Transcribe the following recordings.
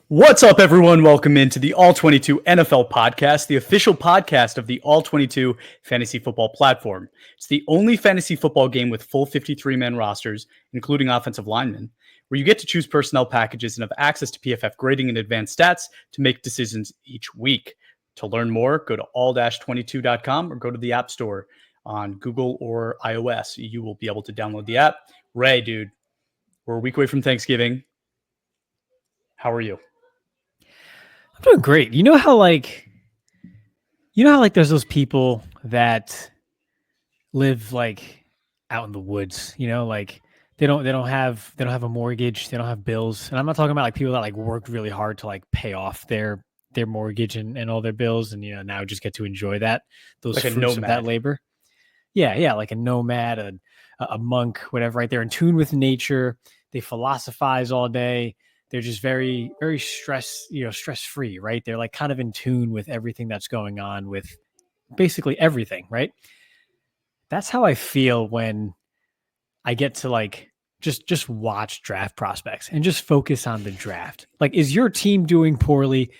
What's up, everyone? Welcome into the All 22 NFL podcast, the official podcast of the All 22 fantasy football platform. It's the only fantasy football game with full 53-man rosters, including offensive linemen, where you get to choose personnel packages and have access to PFF grading and advanced stats to make decisions each week. To learn more, go to all-22.com or go to the App Store on Google or iOS. You will be able to download the app. Ray, dude, we're a week away from Thanksgiving. How are you? I'm doing great. You know how there's those people that live like out in the woods, like they don't have a mortgage, they don't have bills. And I'm not talking about like people that like worked really hard to like pay off their mortgage and all their bills and now just get to enjoy those Like a fruits of that nomad. labor. Yeah, like a nomad, a monk, whatever, right? They're in tune with nature. They philosophize all day. They're just very, very stress-free, right? They're like kind of in tune with everything that's going on with basically everything, right? That's how I feel when I get to like just watch draft prospects and just focus on the draft. Like, is your team doing poorly?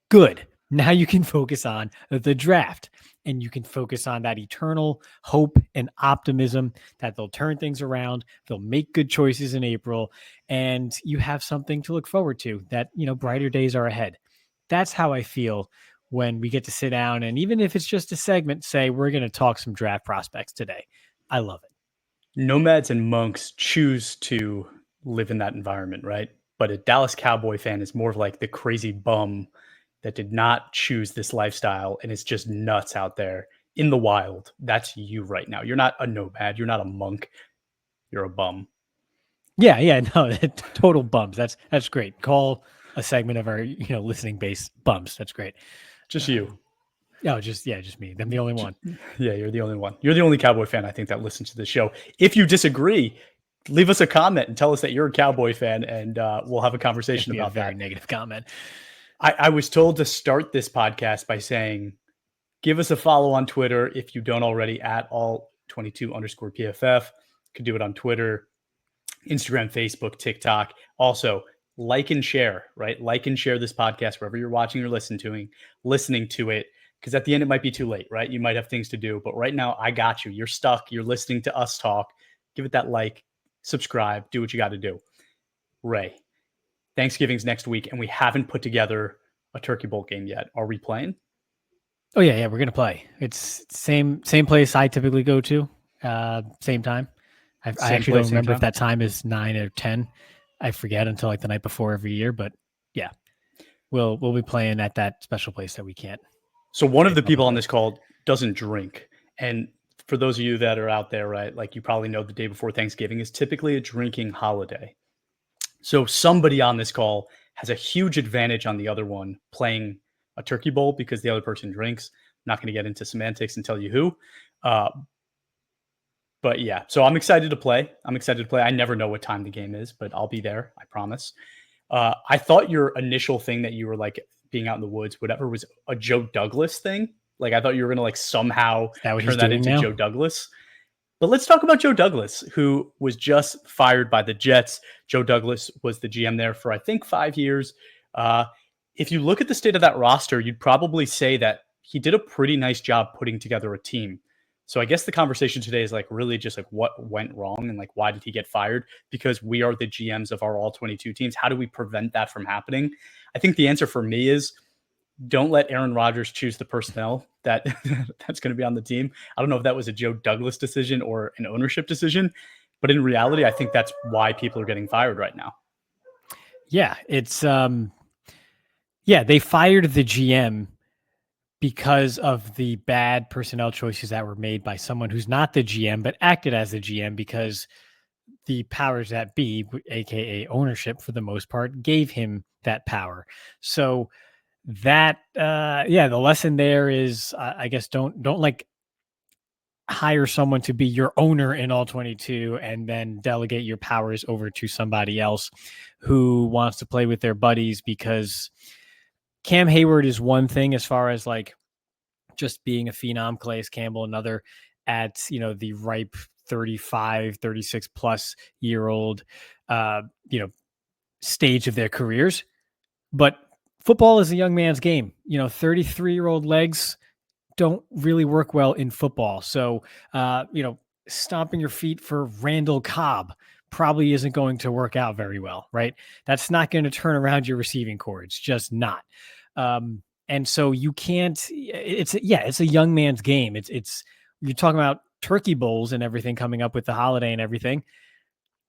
Good. Now you can focus on the draft and you can focus on that eternal hope and optimism that they'll turn things around. They'll make good choices in April and you have something to look forward to that, brighter days are ahead. That's how I feel when we get to sit down. And even if it's just a segment, say, we're going to talk some draft prospects today. I love it. Nomads and monks choose to live in that environment, right? But a Dallas Cowboy fan is more of like the crazy bum that did not choose this lifestyle and is just nuts out there in the wild. That's you right now. You're not a nomad. You're not a monk. You're a bum. Yeah, no, total bums. That's great. Call a segment of our listening base bums. That's great. Just you. No, just me. I'm the only one. Yeah, you're the only one. You're the only Cowboy fan I think that listens to the show. If you disagree, leave us a comment and tell us that you're a Cowboy fan, and we'll have a conversation about a very that. negative comment. I was told to start this podcast by saying, give us a follow on Twitter if you don't already at all22_PFF. You could do it on Twitter, Instagram, Facebook, TikTok. Also, like and share, right? Like and share this podcast wherever you're watching or listening to it. Because at the end, it might be too late, right? You might have things to do. But right now, I got you. You're stuck. You're listening to us talk. Give it that like, subscribe, do what you got to do. Ray, Thanksgiving's next week, and we haven't put together a Turkey Bowl game yet. Are we playing? Oh yeah, we're gonna play. It's same place I typically go to. Same time. I actually don't remember if that time is 9 or 10. I forget until like the night before every year. But yeah, we'll be playing at that special place that we can't. So one of the people on this call doesn't drink, and for those of you that are out there, right, like you probably know the day before Thanksgiving is typically a drinking holiday. So somebody on this call has a huge advantage on the other one playing a turkey bowl because the other person drinks. I'm not going to get into semantics and tell you who. But yeah, so I'm excited to play. I never know what time the game is, but I'll be there. I promise. I thought your initial thing that you were like being out in the woods, whatever, was a Joe Douglas thing. Like I thought you were going to like somehow turn that into Joe Douglas. But let's talk about Joe Douglas, who was just fired by the Jets. Joe Douglas was the GM there for, I think, 5 years. If you look at the state of that roster, you'd probably say that he did a pretty nice job putting together a team. So I guess the conversation today is like really just like what went wrong and like why did he get fired? Because we are the GMs of our all 22 teams. How do we prevent that from happening? I think the answer for me is don't let Aaron Rodgers choose the personnel that's going to be on the team. I don't know if that was a Joe Douglas decision or an ownership decision, but in reality, I think that's why people are getting fired right now. Yeah, it's they fired the GM because of the bad personnel choices that were made by someone who's not the GM, but acted as the GM because the powers that be, aka ownership for the most part, gave him that power. So that, the lesson there is, I guess, don't like hire someone to be your owner in all 22 and then delegate your powers over to somebody else who wants to play with their buddies, because Cam Hayward is one thing as far as like just being a phenom, Calais Campbell, another at, the ripe 35, 36 plus year old, stage of their careers. But football is a young man's game. 33-year-old legs don't really work well in football. So, stomping your feet for Randall Cobb probably isn't going to work out very well, right? That's not going to turn around your receiving core. It's just not. And so you can't, it's a young man's game. It's, you're talking about turkey bowls and everything coming up with the holiday and everything.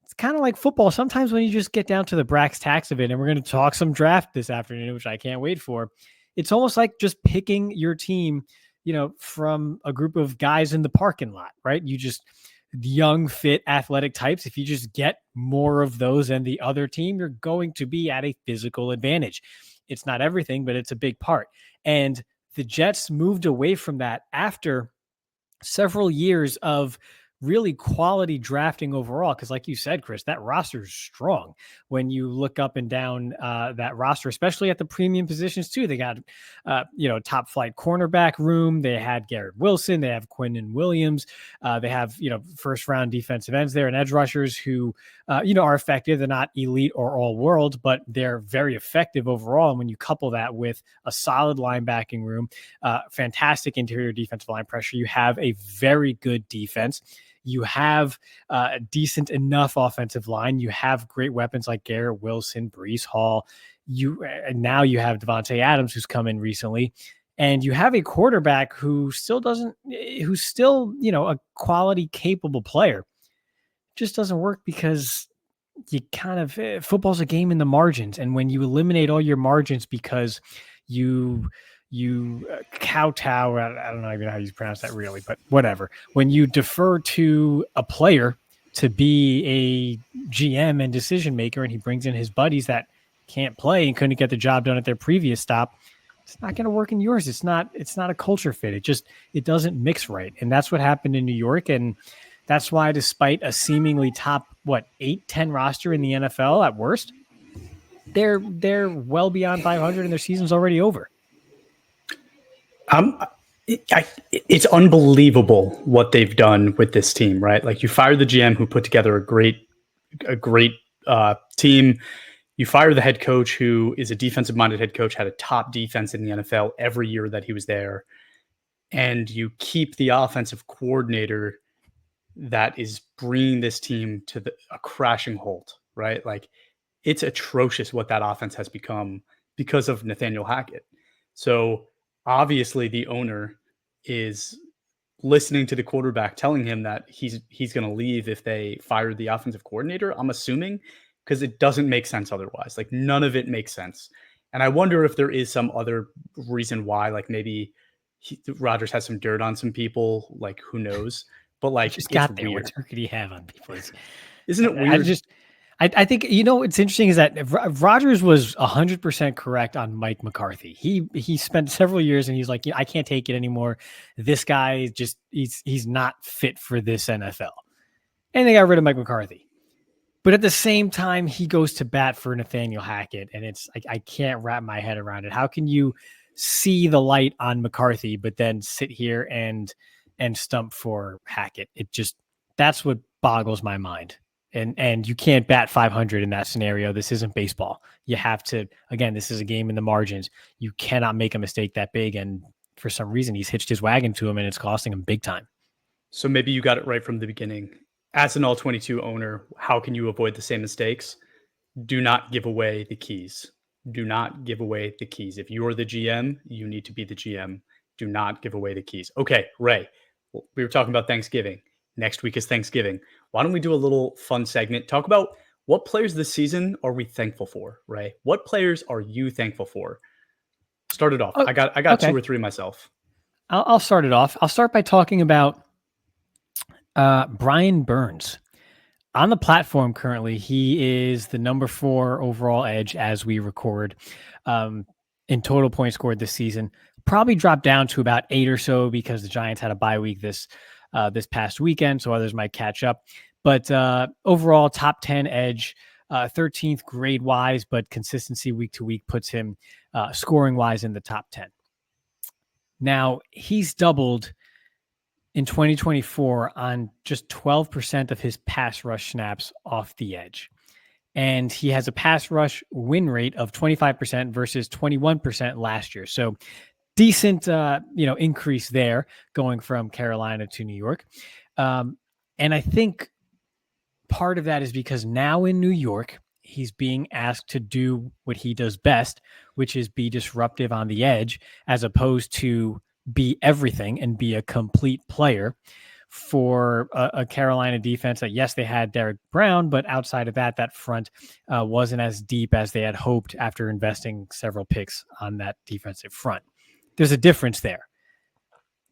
It's kind of like football. Sometimes when you just get down to the brass tacks of it, and we're going to talk some draft this afternoon, which I can't wait for. It's almost like just picking your team, from a group of guys in the parking lot, right? You just young, fit, athletic types. If you just get more of those than the other team, you're going to be at a physical advantage. It's not everything, but it's a big part. And the Jets moved away from that after several years of really quality drafting overall. Because like you said, Chris, that roster is strong when you look up and down that roster, especially at the premium positions too. They got, top flight cornerback room. They had Garrett Wilson. They have Quinnen Williams. They have, first round defensive ends there and edge rushers who, are effective. They're not elite or all world, but they're very effective overall. And when you couple that with a solid linebacking room, fantastic interior defensive line pressure, you have a very good defense. You have a decent enough offensive line. You have great weapons like Garrett Wilson, Breece Hall. Now you have Devontae Adams, who's come in recently, and you have a quarterback who's still, a quality, capable player. Just doesn't work because you kind of football's a game in the margins, and when you eliminate all your margins because you kowtow, I don't know even how you pronounce that really, but whatever. When you defer to a player to be a GM and decision maker, and he brings in his buddies that can't play and couldn't get the job done at their previous stop, it's not going to work in yours. It's not a culture fit. It doesn't mix right. And that's what happened in New York. And that's why, despite a seemingly top, 8-10 roster in the NFL at worst, they're well beyond 500 and their season's already over. It's unbelievable what they've done with this team, right? Like, you fired the GM who put together a great team. You fire the head coach who is a defensive-minded head coach, had a top defense in the NFL every year that he was there. And you keep the offensive coordinator that is bringing this team to a crashing halt, right? Like, it's atrocious what that offense has become because of Nathaniel Hackett. So obviously the owner is listening to the quarterback telling him that he's going to leave if they fire the offensive coordinator, I'm assuming, because it doesn't make sense otherwise. Like, none of it makes sense. And I wonder if there is some other reason why, like maybe Rodgers has some dirt on some people, like who knows, but like, just got there. Weird. What dirt could he have on people? Isn't it weird? I think, what's interesting is that Rodgers was 100% correct on Mike McCarthy. He spent several years and he's like, I can't take it anymore. This guy he's not fit for this NFL. And they got rid of Mike McCarthy. But at the same time, he goes to bat for Nathaniel Hackett. And it's like, I can't wrap my head around it. How can you see the light on McCarthy, but then sit here and stump for Hackett? That's what boggles my mind. And you can't bat 500 in that scenario. This isn't baseball. You have to, again, this is a game in the margins. You cannot make a mistake that big. And for some reason, he's hitched his wagon to him and it's costing him big time. So maybe you got it right from the beginning. As an all-22 owner, how can you avoid the same mistakes? Do not give away the keys. Do not give away the keys. If you're the GM, you need to be the GM. Do not give away the keys. Okay, Ray, we were talking about Thanksgiving. Next week is Thanksgiving. Why don't we do a little fun segment? Talk about what players this season are we thankful for, Ray? What players are you thankful for? Start it off. I got okay. 2 or 3 myself. I'll start it off. I'll start by talking about Brian Burns. On the platform currently, he is the number 4 overall edge as we record. In total points scored this season, probably dropped down to about 8 or so because the Giants had a bye week this past weekend, so others might catch up. But overall, top 10 edge, 13th grade wise, but consistency week to week puts him scoring wise in the top 10. Now, he's doubled in 2024 on just 12% of his pass rush snaps off the edge. And he has a pass rush win rate of 25% versus 21% last year. So decent, increase there going from Carolina to New York. And I think part of that is because now in New York, he's being asked to do what he does best, which is be disruptive on the edge, as opposed to be everything and be a complete player for a Carolina defense that, yes, they had Derek Brown, but outside of that, that front wasn't as deep as they had hoped after investing several picks on that defensive front. There's a difference there.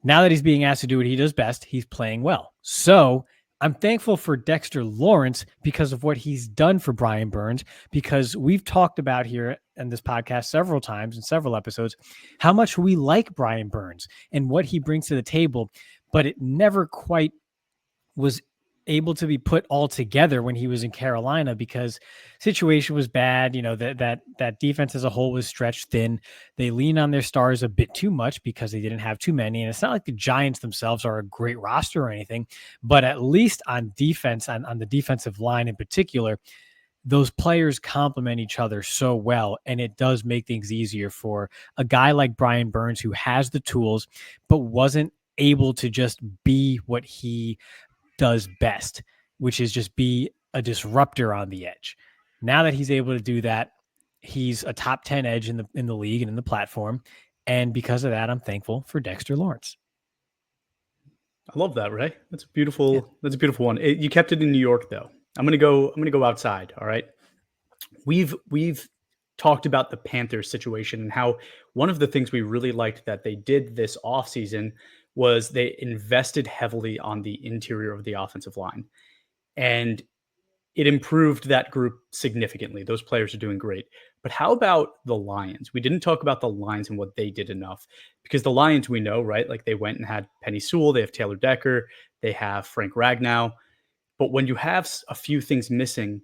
Now that he's being asked to do what he does best, he's playing well. So I'm thankful for Dexter Lawrence because of what he's done for Brian Burns, because we've talked about here in this podcast several times in several episodes how much we like Brian Burns and what he brings to the table, but it never quite was able to be put all together when he was in Carolina because situation was bad. That defense as a whole was stretched thin. They lean on their stars a bit too much because they didn't have too many. And it's not like the Giants themselves are a great roster or anything, but at least on defense, on the defensive line in particular, those players complement each other so well. And it does make things easier for a guy like Brian Burns, who has the tools, but wasn't able to just be what he does best, which is just be a disruptor on the edge. Now that he's able to do that, he's a top 10 edge in the league and in the platform. And because of that, I'm thankful for Dexter Lawrence. I love that, Ray. That's a beautiful one. You kept it in New York though. I'm going to go outside. All right. We've talked about the Panthers situation and how one of the things we really liked that they did this offseason was they invested heavily on the interior of the offensive line. And it improved that group significantly. Those players are doing great. But how about the Lions? We didn't talk about the Lions and what they did enough, because the Lions, we know, right? Like they went and had Penny Sewell, they have Taylor Decker, they have Frank Ragnow. But when you have a few things missing,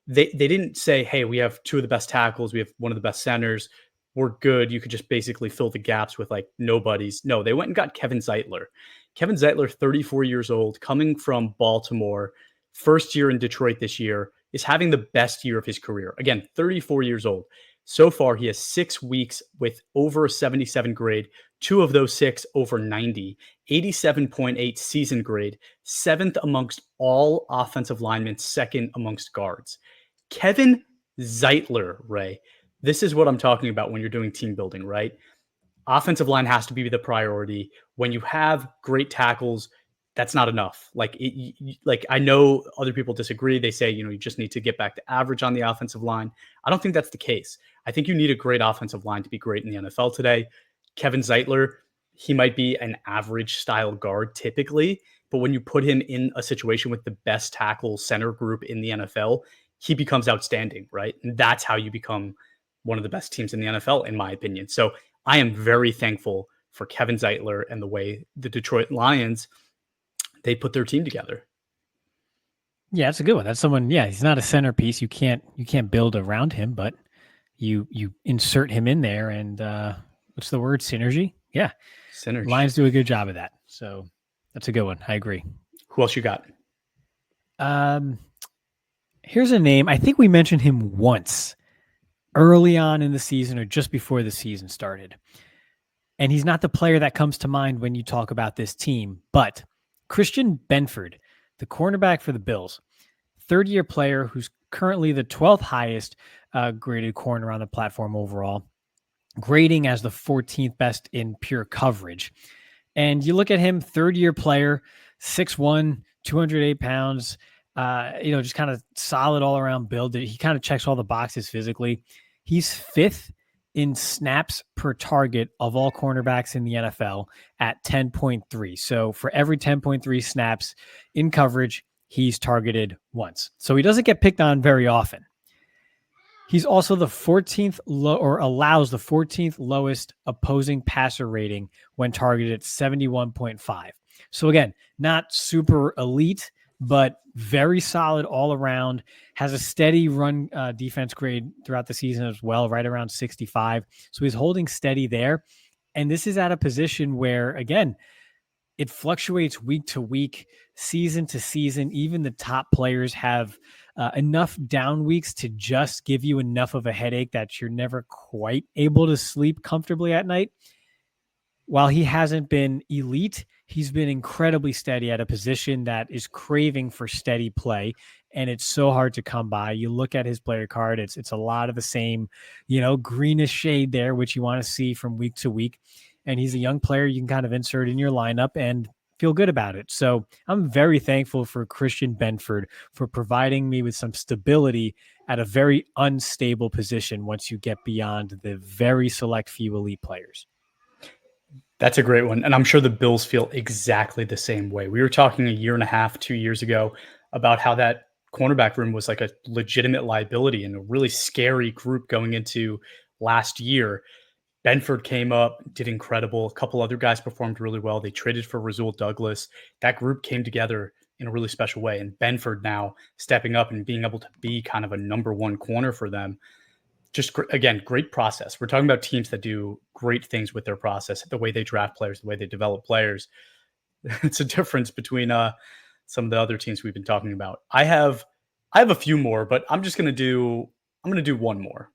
they didn't say, hey, we have two of the best tackles, we have one of the best centers, we're good. You could just basically fill the gaps with like nobodies. No, they went and got Kevin Zeitler. Kevin Zeitler, 34 years old, coming from Baltimore, first year in Detroit this year, is having the best year of his career. Again, 34 years old. So far, he has 6 weeks with over a 77 grade, 2 of those 6 over 90, 87.8 season grade, 7th amongst all offensive linemen, 2nd amongst guards. Kevin Zeitler, Ray. This is what I'm talking about when you're doing team building, right? Offensive line has to be the priority. When you have great tackles, that's not enough. Like I know other people disagree. They say, you just need to get back to average on the offensive line. I don't think that's the case. I think you need a great offensive line to be great in the NFL today. Kevin Zeitler, he might be an average style guard typically, but when you put him in a situation with the best tackle center group in the NFL, he becomes outstanding, right? And that's how you become one of the best teams in the NFL, in my opinion. So I am very thankful for Kevin Zeitler and the way the Detroit Lions, they put their team together. Yeah, that's a good one. That's someone, he's not a centerpiece. You can't build around him, but you insert him in there and what's the word? Synergy? Yeah. Synergy. Lions do a good job of that. So that's a good one. I agree. Who else you got? Here's a name. I think we mentioned him once early on in the season or just before the season started. And he's not the player that comes to mind when you talk about this team, but Christian Benford, the cornerback for the Bills, third-year player who's currently the 12th highest graded corner on the platform overall, grading as the 14th best in pure coverage. And you look at him, third-year player, 6'1", 208 pounds, just kind of solid all-around build. He kind of checks all the boxes physically. He's 5th in snaps per target of all cornerbacks in the NFL at 10.3. So for every 10.3 snaps in coverage, he's targeted once. So he doesn't get picked on very often. He's also the 14th allows the 14th lowest opposing passer rating when targeted at 71.5. So again, not super elite, but very solid all around, has a steady run defense grade throughout the season as well, right around 65. So he's holding steady there. And this is at a position where, again, it fluctuates week to week, season to season. Even the top players have enough down weeks to just give you enough of a headache that you're never quite able to sleep comfortably at night. While he hasn't been elite, he's been incredibly steady at a position that is craving for steady play. And it's so hard to come by. You look at his player card, it's a lot of the same, greenish shade there, which you want to see from week to week. And he's a young player you can kind of insert in your lineup and feel good about it. So I'm very thankful for Christian Benford for providing me with some stability at a very unstable position once you get beyond the very select few elite players. That's a great one. And I'm sure the Bills feel exactly the same way. We were talking a year and a half, 2 years ago about how that cornerback room was like a legitimate liability and a really scary group going into last year. Benford came up, did incredible. A couple other guys performed really well. They traded for Rasul Douglas. That group came together in a really special way. And Benford now stepping up and being able to be kind of a number one corner for them. Just again, great process. We're talking about teams that do great things with their process, the way they draft players, the way they develop players. It's a difference between some of the other teams we've been talking about. I have a few more, but I'm going to do one more.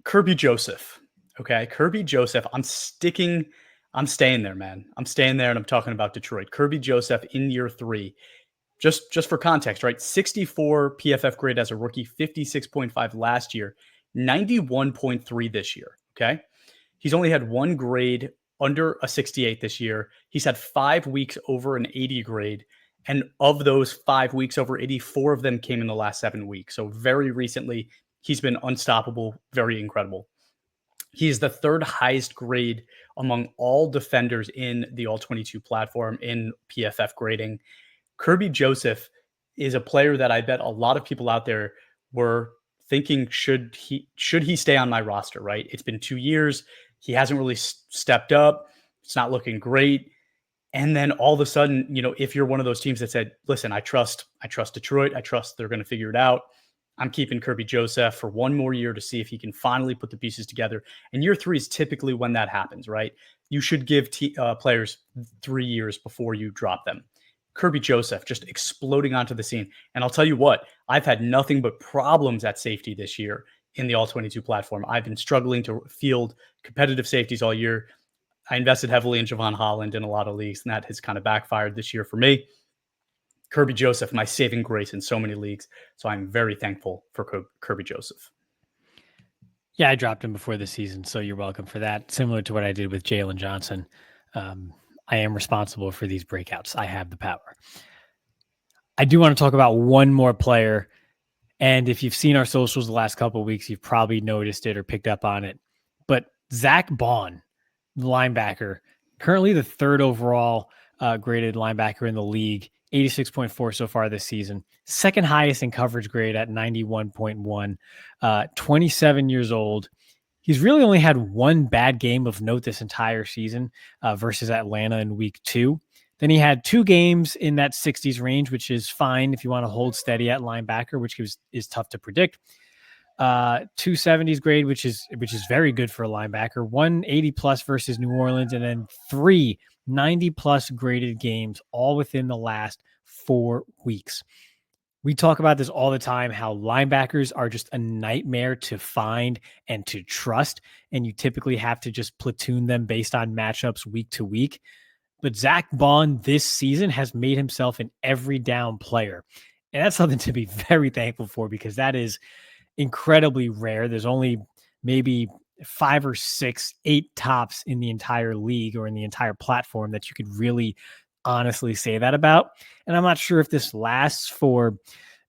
Kerby Joseph. Okay, Kerby Joseph. I'm staying there, man. I'm staying there, and I'm talking about Detroit. Kerby Joseph in year 3. Just for context, right? 64 PFF grade as a rookie, 56.5 last year, 91.3 this year. Okay. He's only had one grade under a 68 this year. He's had 5 weeks over an 80 grade. And of those 5 weeks over 80, 4 of them came in the last 7 weeks. So very recently, he's been unstoppable, very incredible. He is the 3rd highest grade among all defenders in the All-22 platform in PFF grading. Kerby Joseph is a player that I bet a lot of people out there were thinking, should he stay on my roster, right? It's been 2 years. He hasn't really stepped up. It's not looking great. And then all of a sudden, if you're one of those teams that said, listen, I trust Detroit. I trust they're going to figure it out. I'm keeping Kerby Joseph for one more year to see if he can finally put the pieces together. And year 3 is typically when that happens, right? You should give players 3 years before you drop them. Kerby Joseph just exploding onto the scene. And I'll tell you what, I've had nothing but problems at safety this year in the All-22 platform. I've been struggling to field competitive safeties all year. I invested heavily in Javon Holland in a lot of leagues, and that has kind of backfired this year for me. Kerby Joseph, my saving grace in so many leagues. So I'm very thankful for Kerby Joseph. Yeah, I dropped him before the season, so you're welcome for that. Similar to what I did with Jalen Johnson. I am responsible for these breakouts. I have the power. I do want to talk about one more player. And if you've seen our socials the last couple of weeks, you've probably noticed it or picked up on it. But Zack Baun, the linebacker, currently the 3rd overall graded linebacker in the league, 86.4 so far this season. 2nd highest in coverage grade at 91.1, 27 years old. He's really only had one bad game of note this entire season versus Atlanta in week 2. Then he had 2 games in that 60s range, which is fine if you want to hold steady at linebacker, which is tough to predict. 270s grade, which is very good for a linebacker. 180 plus versus New Orleans, and then 3 90 plus graded games all within the last 4 weeks. We talk about this all the time, how linebackers are just a nightmare to find and to trust. And you typically have to just platoon them based on matchups week to week. But Zack Baun this season has made himself an every down player. And that's something to be very thankful for, because that is incredibly rare. There's only maybe 5 or 6, 8 tops in the entire league or in the entire platform that you could really honestly say that about. And I'm not sure if this lasts for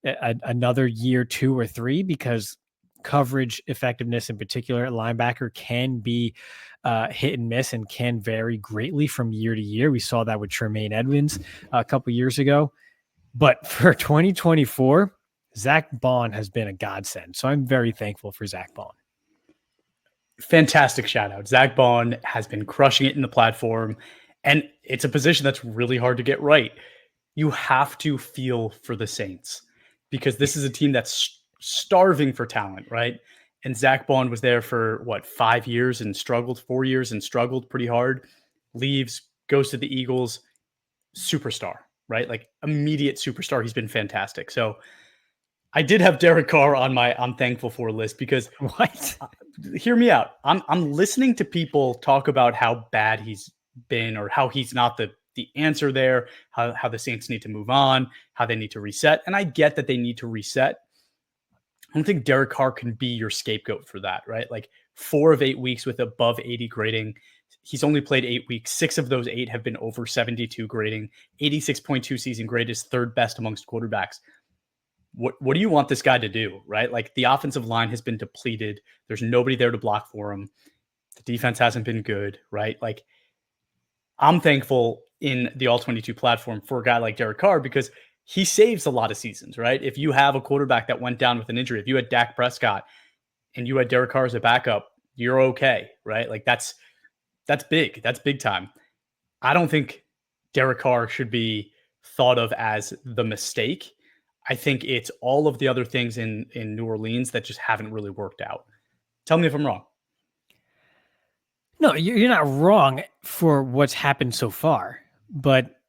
another year, 2 or 3, because coverage effectiveness in particular at linebacker can be hit and miss and can vary greatly from year to year. We saw that with Tremaine Edmonds a couple years ago. But for 2024, Zack Baun has been a godsend. So I'm very thankful for Zack Baun. Fantastic shout out. Zack Baun has been crushing it in the platform, and it's a position that's really hard to get right. You have to feel for the Saints, because this is a team that's starving for talent, right? And Zack Baun was there for 5 years and struggled, 4 years and struggled pretty hard, leaves, goes to the Eagles, superstar, right? Like immediate superstar. He's been fantastic. So I did have Derek Carr on my I'm thankful for list because What? hear me out. I'm listening to people talk about how bad he's been or how he's not the answer there, how the Saints need to move on, how they need to reset. And I get that they need to reset. I don't think Derek Carr can be your scapegoat for that, right? Like 4 of 8 weeks with above 80 grading. He's only played 8 weeks. 6 of those 8 have been over 72 grading. 86.2 season grade is third best amongst quarterbacks. What do you want this guy to do, right? Like the offensive line has been depleted. There's nobody there to block for him. The defense hasn't been good, right? Like I'm thankful in the All 22 platform for a guy like Derek Carr because he saves a lot of seasons, right? If you have a quarterback that went down with an injury, if you had Dak Prescott and you had Derek Carr as a backup, you're okay, right? Like that's big. That's big time. I don't think Derek Carr should be thought of as the mistake. I think it's all of the other things in New Orleans that just haven't really worked out. Tell me if I'm wrong. No, you're not wrong for what's happened so far, but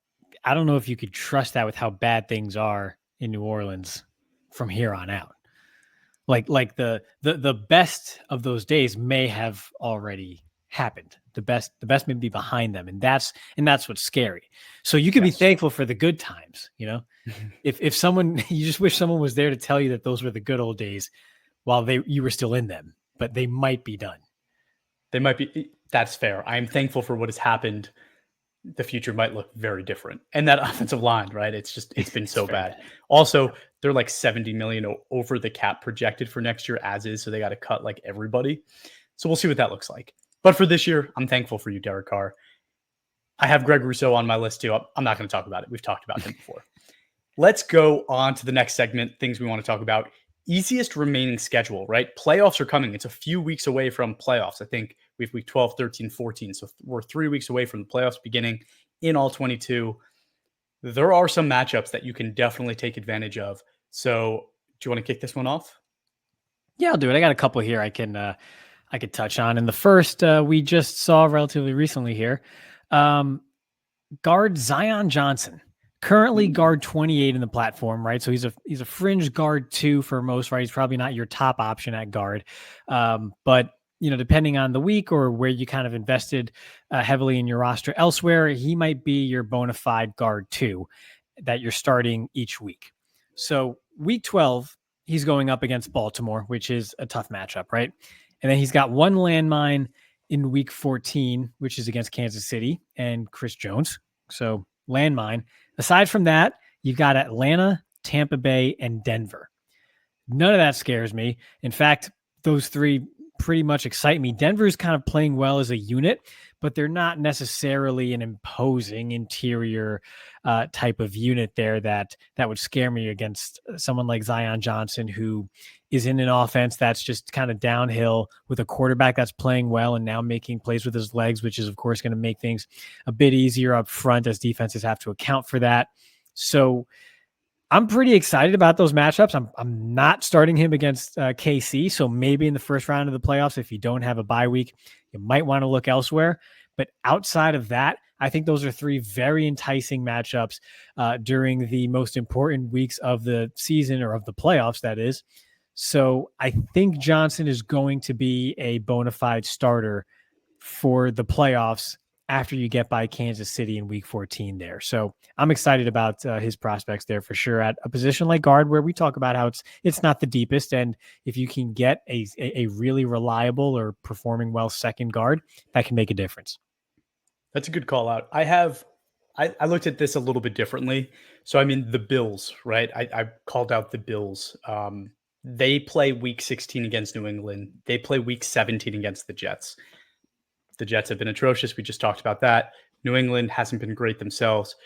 I don't know if you could trust that with how bad things are in New Orleans from here on out. Like the best of those days may have already happened. The best may be behind them, and that's what's scary. So you could be thankful for the good times, you know. If someone you just wish someone was there to tell you that those were the good old days while you were still in them, but they might be done. They might be. That's fair. I am thankful for what has happened. The future might look very different. And that offensive line, right? It's been so bad. Also, they're like 70 million over the cap projected for next year as is. So they got to cut like everybody. So we'll see what that looks like. But for this year, I'm thankful for you, Derek Carr. I have Greg Rousseau on my list too. I'm not going to talk about it. We've talked about him before. Let's go on to the next segment, things we want to talk about. Easiest remaining schedule, right? Playoffs are coming. It's a few weeks away from playoffs. I think we have week 12, 13, 14. So we're 3 weeks away from the playoffs beginning in all 22. There are some matchups that you can definitely take advantage of. So do you want to kick this one off? Yeah, I'll do it. I got a couple here I could touch on. And the first we just saw relatively recently here. Guard Zion Johnson. Currently guard 28 in the platform, right? So he's a fringe guard 2 for most, right? He's probably not your top option at guard. But, you know, depending on the week or where you kind of invested heavily in your roster elsewhere, he might be your bona fide guard 2 that you're starting each week. So week 12, he's going up against Baltimore, which is a tough matchup, right? And then he's got one landmine in week 14, which is against Kansas City and Chris Jones. So landmine. Aside from that, you've got Atlanta, Tampa Bay, and Denver. None of that scares me. In fact, those 3 pretty much excite me. Denver's kind of playing well as a unit, but they're not necessarily an imposing interior type of unit there that would scare me against someone like Zion Johnson, who is in an offense that's just kind of downhill with a quarterback that's playing well and now making plays with his legs, which is, of course, going to make things a bit easier up front as defenses have to account for that. So I'm pretty excited about those matchups. I'm not starting him against KC, so maybe in the first round of the playoffs, if you don't have a bye week, you might want to look elsewhere. But outside of that, I think those are 3 very enticing matchups during the most important weeks of the season or of the playoffs, that is. So I think Johnson is going to be a bona fide starter for the playoffs after you get by Kansas City in week 14 there. So I'm excited about his prospects there for sure at a position like guard, where we talk about how it's not the deepest. And if you can get a really reliable or performing well second guard, that can make a difference. That's a good call out. I looked at this a little bit differently. So I mean the Bills, right? I called out the Bills. They play week 16 against New England. They play week 17 against the Jets. The Jets have been atrocious. We just talked about that. New England hasn't been great themselves.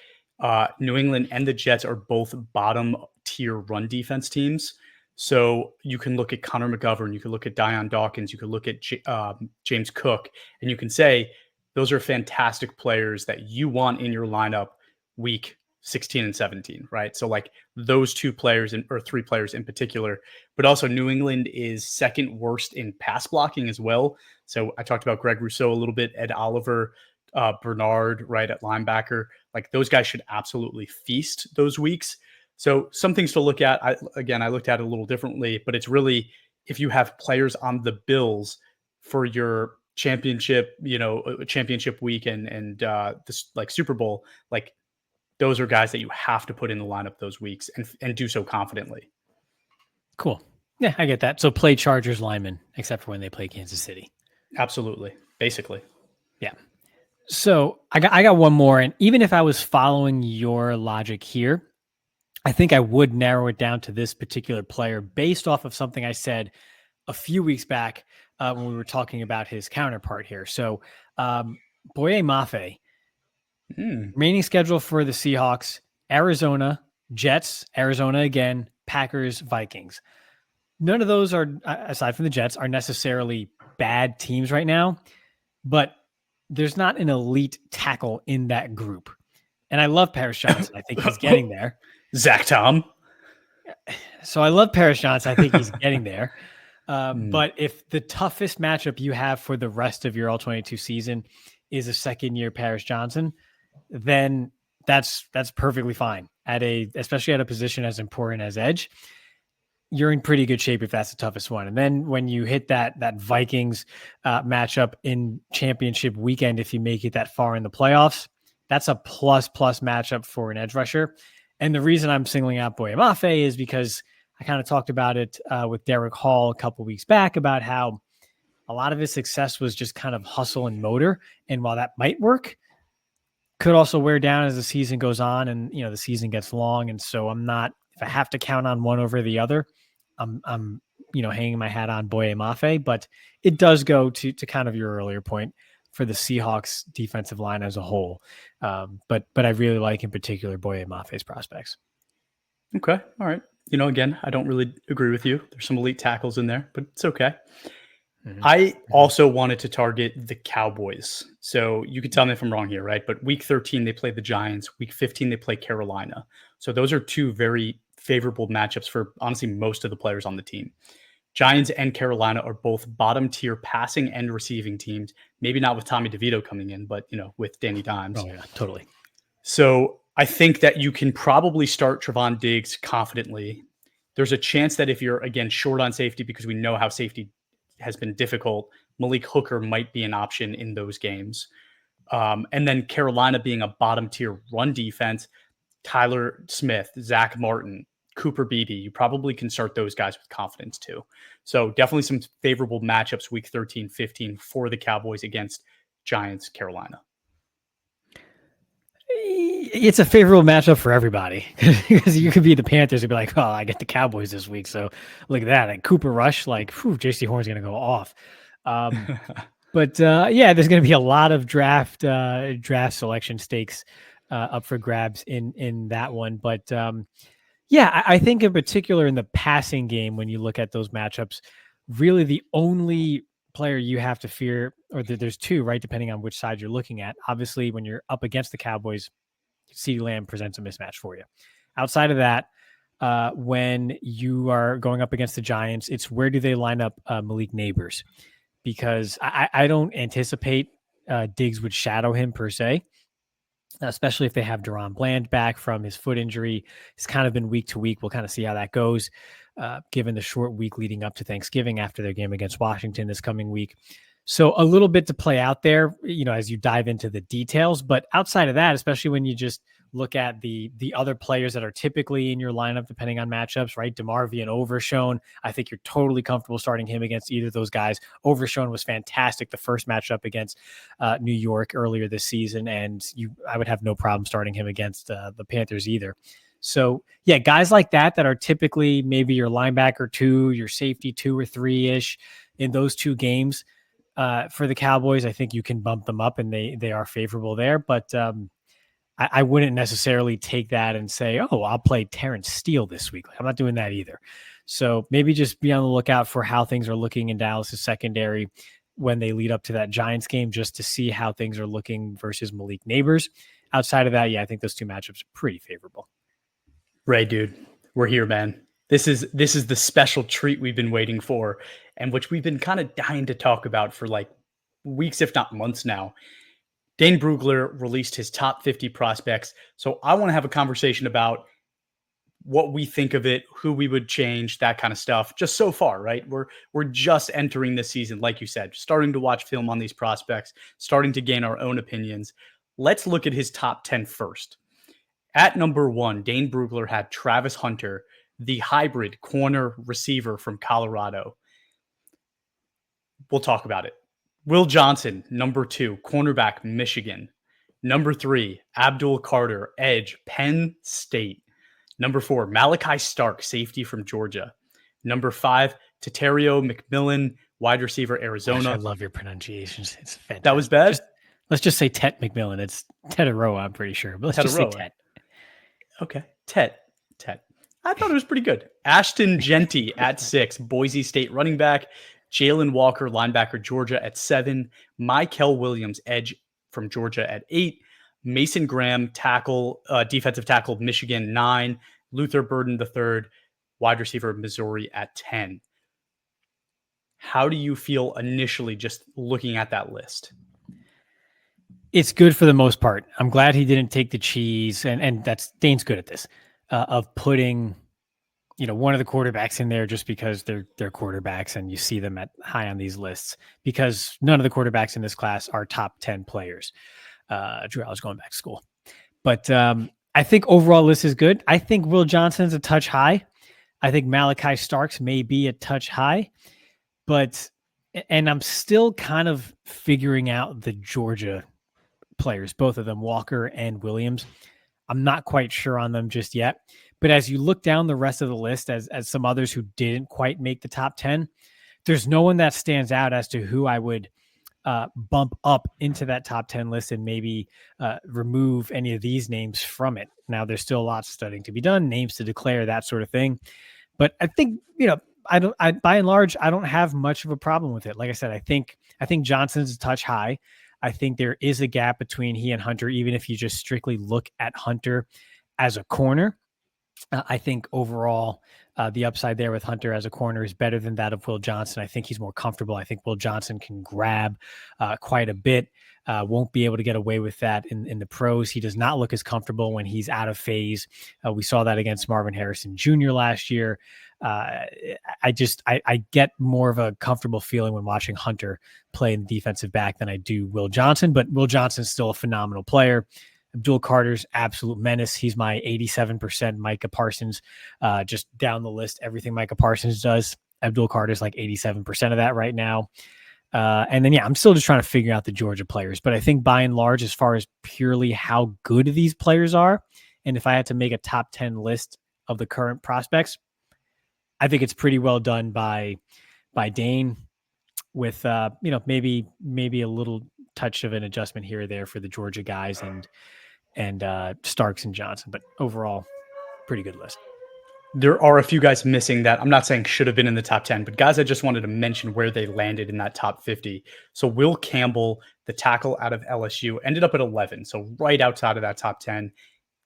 New England and the Jets are both bottom tier run defense teams. So you can look at Connor McGovern, you can look at Dion Dawkins, you can look at James Cook, and you can say those are fantastic players that you want in your lineup week 16 and 17, right? So like those 2 players or 3 players in particular, but also New England is second worst in pass blocking as well. So I talked about Greg Rousseau a little bit, Ed Oliver, Bernard, right at linebacker. Like those guys should absolutely feast those weeks. So some things to look at. I looked at it a little differently, but it's really if you have players on the Bills for your championship, championship week and this like Super Bowl, like those are guys that you have to put in the lineup those weeks and do so confidently. Cool. Yeah, I get that. So play Chargers linemen, except for when they play Kansas City. Absolutely. Basically. Yeah. So I got one more. And even if I was following your logic here, I think I would narrow it down to this particular player based off of something I said a few weeks back when we were talking about his counterpart here. So Boye Mafe, remaining schedule for the Seahawks, Arizona, Jets, Arizona again, Packers, Vikings. None of those are, aside from the Jets, are necessarily bad teams right now, but there's not an elite tackle in that group. And I love Paris Johnson. I think he's getting there. Zach Tom. So I love Paris Johnson. I think he's getting there. But if the toughest matchup you have for the rest of your All-22 season is a second-year Paris Johnson, then that's perfectly fine. Especially at a position as important as edge, you're in pretty good shape if that's the toughest one. And then when you hit that Vikings matchup in championship weekend, if you make it that far in the playoffs, that's a plus matchup for an edge rusher. And the reason I'm singling out Boye Mafe is because I kind of talked about it with Derek Hall a couple weeks back about how a lot of his success was just kind of hustle and motor. And while that might work, could also wear down as the season goes on and, the season gets long. And so if I have to count on one over the other, I'm hanging my hat on Boye Mafe, but it does go to kind of your earlier point for the Seahawks defensive line as a whole. But I really like in particular Boye Mafe's prospects. Okay. All right. Again, I don't really agree with you. There's some elite tackles in there, but it's okay. I also wanted to target the Cowboys. So you can tell me if I'm wrong here, right? But week 13, they play the Giants. Week 15, they play Carolina. So those are two very favorable matchups for honestly most of the players on the team. Giants and Carolina are both bottom tier passing and receiving teams. Maybe not with Tommy DeVito coming in, but with Danny Dimes. Oh yeah, totally. So I think that you can probably start Trevon Diggs confidently. There's a chance that if you're again short on safety, because we know how safety has been difficult, Malik Hooker might be an option in those games. And then Carolina being a bottom tier run defense, Tyler Smith, Zach Martin, Cooper Beatty, you probably can start those guys with confidence too. So definitely some favorable matchups week 13, 15 for the Cowboys against Giants, Carolina. It's a favorable matchup for everybody because you could be the Panthers and be like, I get the Cowboys this week. So look at that. Like Cooper Rush, JC Horn's going to go off. But there's going to be a lot of draft selection stakes up for grabs in that one. But I think in particular in the passing game, when you look at those matchups, really the only player you have to fear, or there's two, right? Depending on which side you're looking at. Obviously, when you're up against the Cowboys, CeeDee Lamb presents a mismatch for you. Outside of that, when you are going up against the Giants, it's where do they line up Malik Neighbors? Because I don't anticipate Diggs would shadow him per se, especially if they have Deron Bland back from his foot injury. It's kind of been week to week. We'll kind of see how that goes, given the short week leading up to Thanksgiving after their game against Washington this coming week. So a little bit to play out there, as you dive into the details. But outside of that, especially when you just look at the other players that are typically in your lineup, depending on matchups, right? DeMarvion, Overshown. I think you're totally comfortable starting him against either of those guys. Overshown was fantastic the first matchup against New York earlier this season, and I would have no problem starting him against the Panthers either. So yeah, guys like that are typically maybe your linebacker 2, your safety 2 or 3-ish in those two games. For the Cowboys, I think you can bump them up and they are favorable there, but I wouldn't necessarily take that and say, I'll play Terrence Steele this week. I'm not doing that either. So maybe just be on the lookout for how things are looking in Dallas's secondary when they lead up to that Giants game, just to see how things are looking versus Malik Neighbors. Outside of that, I think those two matchups are pretty favorable. Ray, dude, we're here, man. This is the special treat we've been waiting for, and which we've been kind of dying to talk about for like weeks, if not months now. Dane Brugler released his top 50 prospects. So I want to have a conversation about what we think of it, who we would change, that kind of stuff. Just so far, right? We're just entering the season, like you said, starting to watch film on these prospects, starting to gain our own opinions. Let's look at his top 10 first. At number 1, Dane Brugler had Travis Hunter, the hybrid corner receiver from Colorado. We'll talk about it. Will Johnson, number 2, cornerback, Michigan. Number 3, Abdul Carter, edge, Penn State. Number 4, Malachi Stark, safety from Georgia. Number 5, Tatario McMillan, wide receiver, Arizona. Gosh, I love your pronunciations. It's fantastic. That was bad? Let's just say Tet McMillan. It's Tetaroa, I'm pretty sure. But let's just say Tet. Okay. Tet. I thought it was pretty good. Ashton Genty at 6, Boise State running back. Jalen Walker, linebacker, Georgia at 7. Mikel Williams, edge from Georgia at 8. Mason Graham, tackle, defensive tackle, Michigan, 9. Luther Burden III, wide receiver, Missouri at 10. How do you feel initially just looking at that list? It's good for the most part. I'm glad he didn't take the cheese, and that's Dane's good at this, of putting, one of the quarterbacks in there just because they're quarterbacks and you see them at high on these lists, because none of the quarterbacks in this class are top 10 players. Drew, I was going back to school, but I think overall list is good. I think Will Johnson's a touch high. I think Malachi Starks may be a touch high, and I'm still kind of figuring out the Georgia players, both of them, Walker and Williams. I'm not quite sure on them just yet. But as you look down the rest of the list, as some others who didn't quite make the top 10, there's no one that stands out as to who I would bump up into that top 10 list and maybe remove any of these names from it. Now, there's still lots of studying to be done, names to declare, that sort of thing. But I think, by and large, I don't have much of a problem with it. Like I said, I think Johnson's a touch high. I think there is a gap between he and Hunter, even if you just strictly look at Hunter as a corner. I think overall, the upside there with Hunter as a corner is better than that of Will Johnson. I think he's more comfortable. I think Will Johnson can grab quite a bit, won't be able to get away with that in the pros. He does not look as comfortable when he's out of phase. We saw that against Marvin Harrison Jr. last year. I get more of a comfortable feeling when watching Hunter play in defensive back than I do Will Johnson, but Will Johnson's still a phenomenal player. Abdul Carter's absolute menace. He's my 87% Micah Parsons, just down the list. Everything Micah Parsons does, Abdul Carter's like 87% of that right now. And then, I'm still just trying to figure out the Georgia players, but I think by and large, as far as purely how good these players are, and if I had to make a top 10 list of the current prospects, I think it's pretty well done by Dane, with maybe a little touch of an adjustment here or there for the Georgia guys and Starks and Johnson, but overall, pretty good list. There are a few guys missing that I'm not saying should have been in the top 10, but guys I just wanted to mention where they landed in that top 50. So Will Campbell, the tackle out of LSU, ended up at 11, so right outside of that top 10.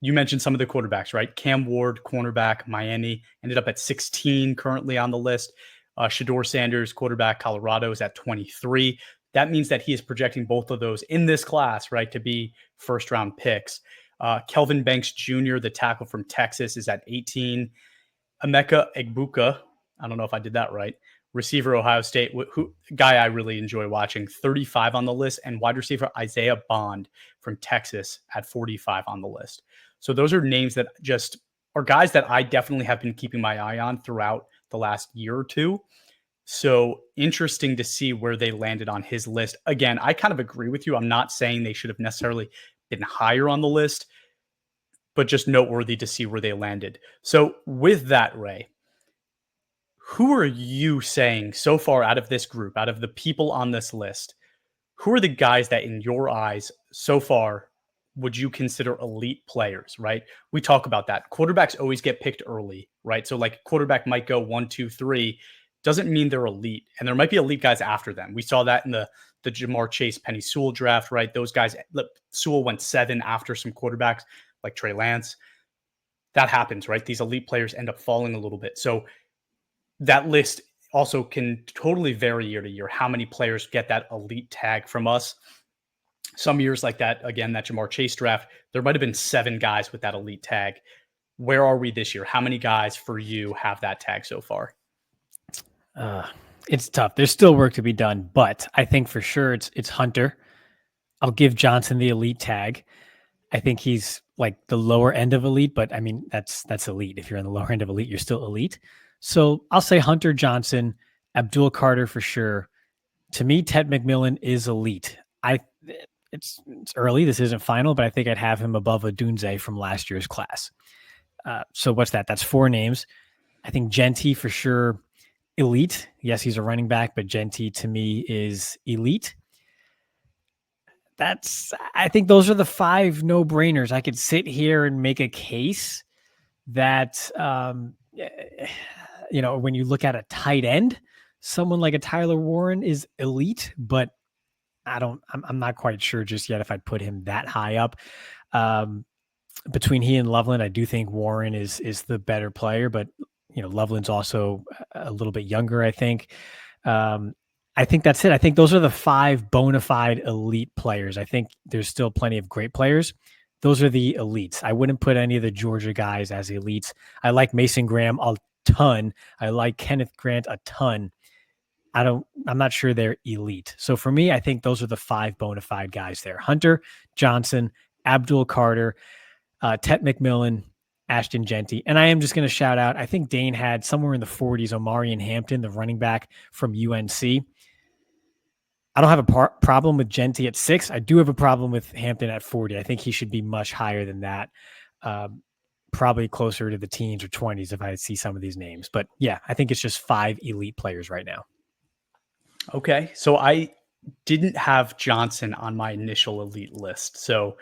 You mentioned some of the quarterbacks, right? Cam Ward, cornerback, Miami, ended up at 16 currently on the list. Shedeur Sanders, quarterback, Colorado, is at 23. That means that he is projecting both of those in this class, right, to be first-round picks. Kelvin Banks Jr., the tackle from Texas, is at 18. Emeka Egbuka, I don't know if I did that right, receiver, Ohio State, guy I really enjoy watching, 35 on the list, and wide receiver Isaiah Bond from Texas at 45 on the list. So those are names that just are guys that I definitely have been keeping my eye on throughout the last year or two. So interesting to see where they landed on his list. Again, I kind of agree with you. I'm not saying they should have necessarily been higher on the list, but just noteworthy to see where they landed. So with that, Ray, who are you saying so far out of this group, out of the people on this list, who are the guys that in your eyes so far would you consider elite players, right? We talk about that. Quarterbacks always get picked early, right? So like quarterback might go 1, 2, 3, doesn't mean they're elite. And there might be elite guys after them. We saw that in the Jamar Chase, Penny Sewell draft, right? Those guys, Sewell went 7 after some quarterbacks like Trey Lance. That happens, right? These elite players end up falling a little bit. So that list also can totally vary year to year, how many players get that elite tag from us. Some years like that, again, that Jamar Chase draft, there might have been 7 guys with that elite tag. Where are we this year? How many guys for you have that tag so far? It's tough. There's still work to be done, but I think for sure it's Hunter. I'll give Johnson the elite tag. I think he's like the lower end of elite, but I mean that's elite. If you're on the lower end of elite, you're still elite. So I'll say Hunter, Johnson, Abdul Carter for sure. To me, Ted McMillan is elite. It's early. This isn't final, but I think I'd have him above Odunze from last year's class. So what's that? That's 4 names. I think Genty for sure elite. Yes, he's a running back, but Genty to me is elite. I think those are the 5 no-brainers. I could sit here and make a case that, when you look at a tight end, someone like a Tyler Warren is elite, but I'm not quite sure just yet if I'd put him that high up. Between he and Loveland, I do think Warren is the better player, but Loveland's also a little bit younger, I think. I think that's it. I think those are the 5 bona fide elite players. I think there's still plenty of great players. Those are the elites. I wouldn't put any of the Georgia guys as elites. I like Mason Graham a ton. I like Kenneth Grant a ton. I'm not sure they're elite. So for me, I think those are the 5 bona fide guys there. Hunter, Johnson, Abdul Carter, Tet McMillan, Ashton Genty. And I am just going to shout out, I think Dane had somewhere in the 40s, Omarion Hampton, the running back from UNC. I don't have a problem with Genty at 6. I do have a problem with Hampton at 40. I think he should be much higher than that. Probably closer to the teens or 20s if I see some of these names. But yeah, I think it's just 5 elite players right now. Okay. So I didn't have Johnson on my initial elite list. So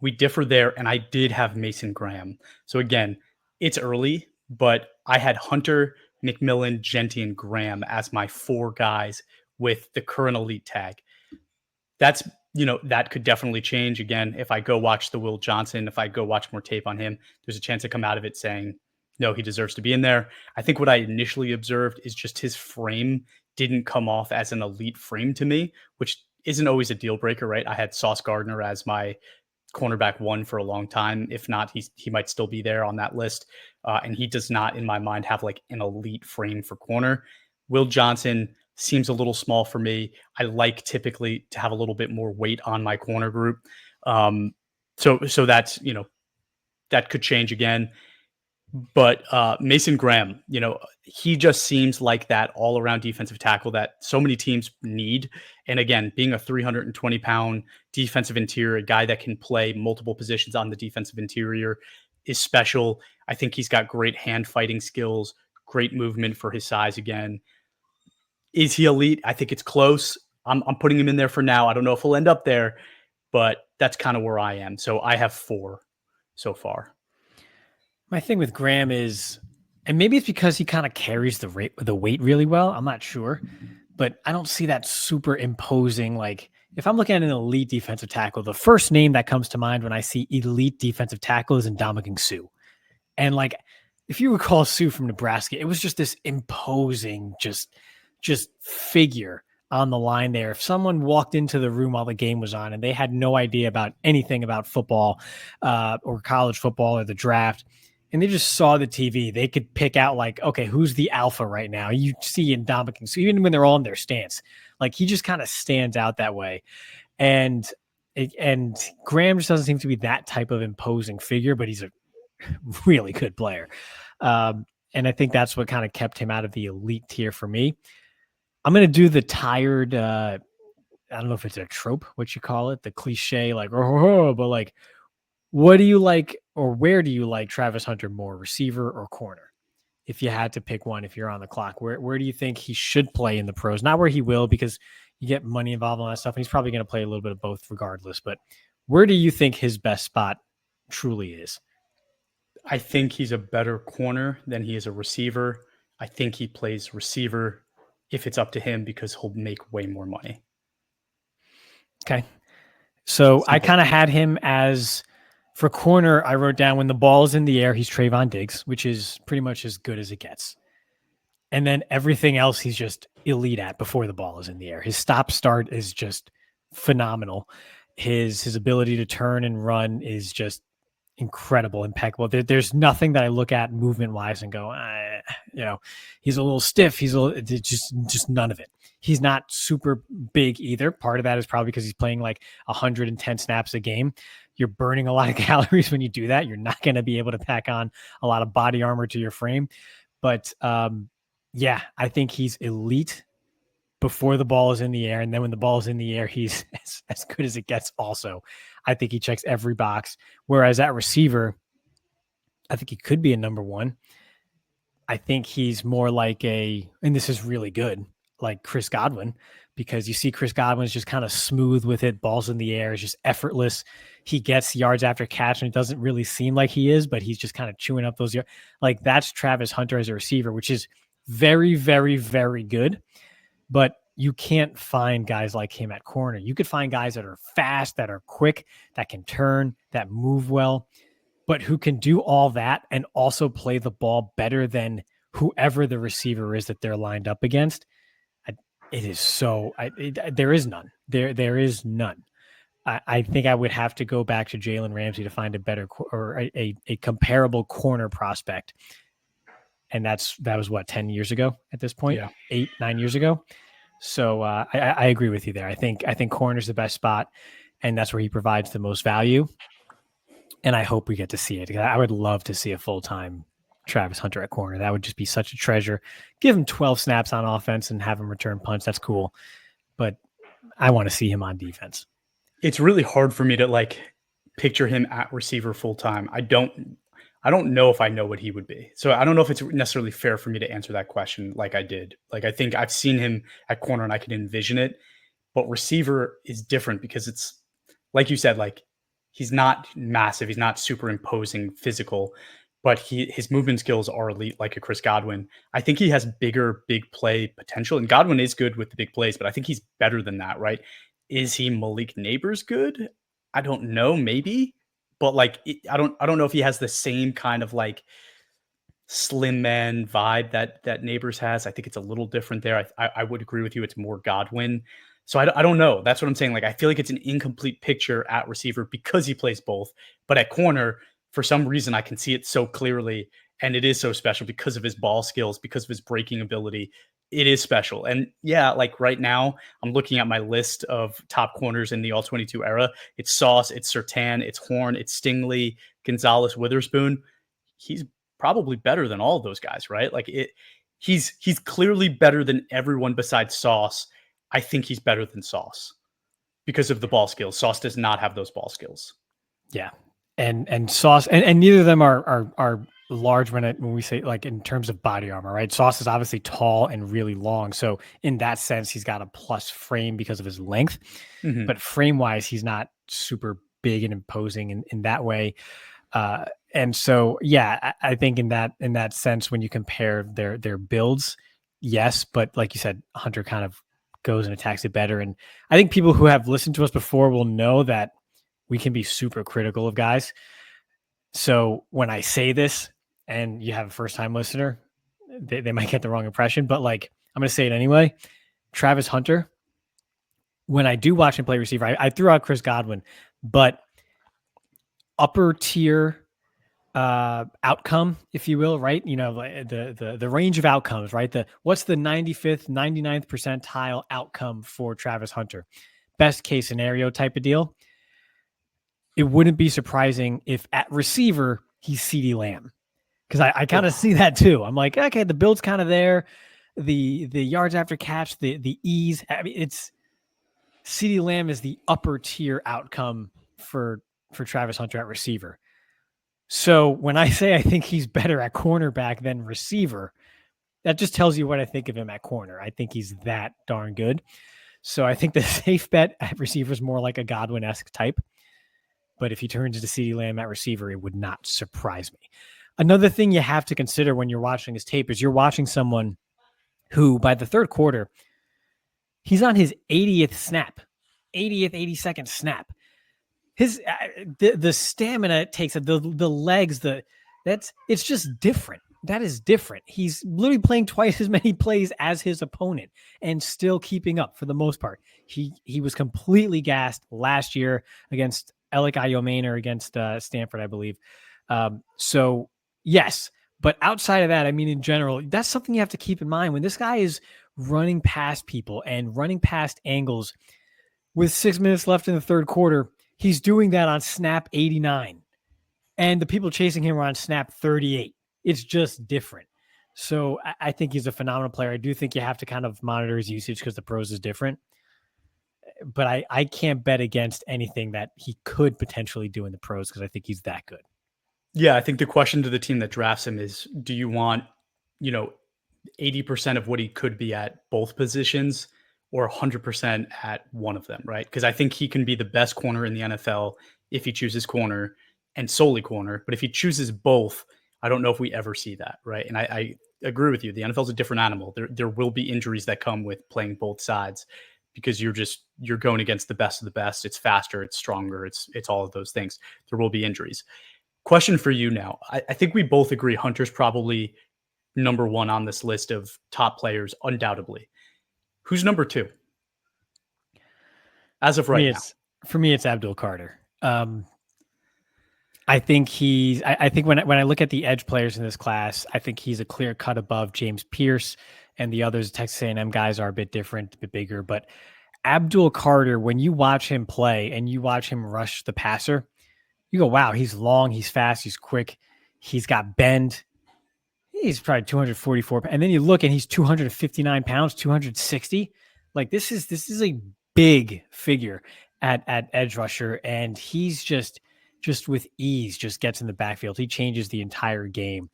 we differ there. And I did have Mason Graham. So again, it's early, but I had Hunter, McMillan, Genty, and Graham as my 4 guys with the current elite tag. That's, that could definitely change. Again, if I go watch the Will Johnson, if I go watch more tape on him, there's a chance to come out of it saying, no, he deserves to be in there. I think what I initially observed is just his frame didn't come off as an elite frame to me, which isn't always a deal breaker, right? I had Sauce Gardner as my cornerback 1 for a long time. If not, he might still be there on that list. And he does not, in my mind, have like an elite frame for corner. Will Johnson seems a little small for me. I like typically to have a little bit more weight on my corner group. So that's, that could change again. But Mason Graham, he just seems like that all around defensive tackle that so many teams need. And again, being a 320-pound defensive interior, a guy that can play multiple positions on the defensive interior is special. I think he's got great hand fighting skills, great movement for his size again. Is he elite? I think it's close. I'm putting him in there for now. I don't know if he'll end up there, but that's kind of where I am. So I have 4 so far. My thing with Graham is, and maybe it's because he kind of carries the weight really well. I'm not sure, but I don't see that super imposing. Like if I'm looking at an elite defensive tackle, the first name that comes to mind when I see elite defensive tackle is Ndamukong Suh. And like, if you recall Suh from Nebraska, it was just this imposing, just figure on the line there. If someone walked into the room while the game was on and they had no idea about anything about football or college football or the draft, and they just saw the TV, they could pick out like, okay, who's the alpha right now? You see in Ndamukong Suh, even when they're all in their stance, like he just kind of stands out that way. And Graham just doesn't seem to be that type of imposing figure, but he's a really good player. And I think that's what kind of kept him out of the elite tier for me. I'm going to do the tired, I don't know if it's a trope, what you call it, the cliche, like, but like, what do you like, or where do you like Travis Hunter more, receiver or corner? If you had to pick one, if you're on the clock, where do you think he should play in the pros? Not where he will, because you get money involved in all that stuff, and he's probably going to play a little bit of both regardless. But where do you think his best spot truly is? I think he's a better corner than he is a receiver. I think he plays receiver if it's up to him because he'll make way more money. Okay. So I kind of had him as, for corner, I wrote down when the ball is in the air, he's Trayvon Diggs, which is pretty much as good as it gets. And then everything else he's just elite at before the ball is in the air. His stop-start is just phenomenal. His ability to turn and run is just incredible, impeccable. There's nothing that I look at movement wise and go, he's a little stiff. He's just none of it. He's not super big either. Part of that is probably because he's playing like 110 snaps a game. You're burning a lot of calories when you do that. You're not going to be able to pack on a lot of body armor to your frame. But I think he's elite before the ball is in the air. And then when the ball is in the air, he's as good as it gets also. I think he checks every box. Whereas at receiver, I think he could be a number one. I think he's more like and this is really good, like Chris Godwin, because you see Chris Godwin's just kind of smooth with it. Balls in the air is just effortless. He gets yards after catch, and it doesn't really seem like he is, but he's just kind of chewing up those yards. Like that's Travis Hunter as a receiver, which is very, very, very good. But you can't find guys like him at corner. You could find guys that are fast, that are quick, that can turn, that move well, but who can do all that and also play the ball better than whoever the receiver is that they're lined up against. It is so there is none. There is none. I think I would have to go back to Jalen Ramsey to find a better or a comparable corner prospect. And that was what, 10 years ago at this point, 8-9 years ago. So I agree with you there. I think corner's the best spot, and that's where he provides the most value. And I hope we get to see it. I would love to see a full-time Travis Hunter at corner. That would just be such a treasure. Give him 12 snaps on offense and have him return punts. That's cool. But I want to see him on defense. It's really hard for me to like picture him at receiver full-time. I don't know if I know what he would be. So I don't know if it's necessarily fair for me to answer that question like I did. Like, I think I've seen him at corner and I can envision it, but receiver is different because it's like you said, like he's not massive. He's not super imposing physical, but his movement skills are elite, like a Chris Godwin. I think he has bigger, big play potential, and Godwin is good with the big plays, but I think he's better than that, right? Is he Malik Neighbors good? I don't know, maybe. But like, I don't know if he has the same kind of like slim man vibe that Neighbors has. I think it's a little different there. I would agree with you. It's more Godwin. So I don't know. That's what I'm saying. Like, I feel like it's an incomplete picture at receiver because he plays both. But at corner, for some reason, I can see it so clearly. And it is so special because of his ball skills, because of his breaking ability. It is special. And yeah, like right now, I'm looking at my list of top corners in the All-22 era. It's Sauce, it's Surtain, it's Horn, it's Stingley, Gonzalez, Witherspoon. He's probably better than all of those guys, right? Like he's clearly better than everyone besides Sauce. I think he's better than Sauce because of the ball skills. Sauce does not have those ball skills. Yeah. And Sauce, and neither of them are large when we say like in terms of body armor, right? Sauce is obviously tall and really long. So in that sense, he's got a plus frame because of his length, but frame wise, he's not super big and imposing in that way. And so, yeah, I think in that sense, when you compare their builds, yes, but like you said, Hunter kind of goes and attacks it better. And I think people who have listened to us before will know that we can be super critical of guys. So when I say this and you have a first-time listener, they might get the wrong impression, but like, I'm going to say it anyway. Travis Hunter, when I do watch him play receiver, I threw out Chris Godwin, but upper tier outcome, if you will, right? You know, the range of outcomes, right? What's the 95th, 99th percentile outcome for Travis Hunter? Best case scenario type of deal. It wouldn't be surprising if at receiver, he's CeeDee Lamb. Because I kind of see that too. I'm like, okay, the build's kind of there. The yards after catch, the ease. I mean, it's CeeDee Lamb is the upper tier outcome for Travis Hunter at receiver. So when I say I think he's better at cornerback than receiver, that just tells you what I think of him at corner. I think he's that darn good. So I think the safe bet at receiver is more like a Godwin-esque type. But if he turns into CeeDee Lamb at receiver, it would not surprise me. Another thing you have to consider when you're watching his tape is you're watching someone who, by the third quarter, he's on his 80th snap, 82nd snap. His the stamina it takes, the legs, it's just different. That is different. He's literally playing twice as many plays as his opponent and still keeping up for the most part. He was completely gassed last year against Alec Iomaner against Stanford, I believe. So yes, but outside of that, I mean, in general, that's something you have to keep in mind when this guy is running past people and running past angles with 6 minutes left in the third quarter. He's doing that on snap 89, and the people chasing him are on snap 38. It's just different. So I think he's a phenomenal player. I do think you have to kind of monitor his usage because the pros is different. But I can't bet against anything that he could potentially do in the pros because I think he's that good. Yeah, I think the question to the team that drafts him is, do you want, 80% of what he could be at both positions or 100% at one of them, right? Because I think he can be the best corner in the NFL if he chooses corner and solely corner. But if he chooses both, I don't know if we ever see that, right? And I agree with you. The NFL is a different animal. There will be injuries that come with playing both sides because you're going against the best of the best. It's faster, it's stronger, it's all of those things. There will be injuries. Question for you now. I think we both agree Hunter's probably number one on this list of top players, undoubtedly. Who's number two? As of right now. For me, it's Abdul Carter. I think I think when I look at the edge players in this class, I think he's a clear cut above James Pierce, and the others, Texas A&M guys, are a bit different, a bit bigger. But Abdul Carter, when you watch him play and you watch him rush the passer, you go, wow, he's long, he's fast, he's quick, he's got bend. He's probably 244. And then you look and he's 259 pounds, 260. Like this is a big figure at edge rusher. And he's just with ease, just gets in the backfield. He changes the entire game.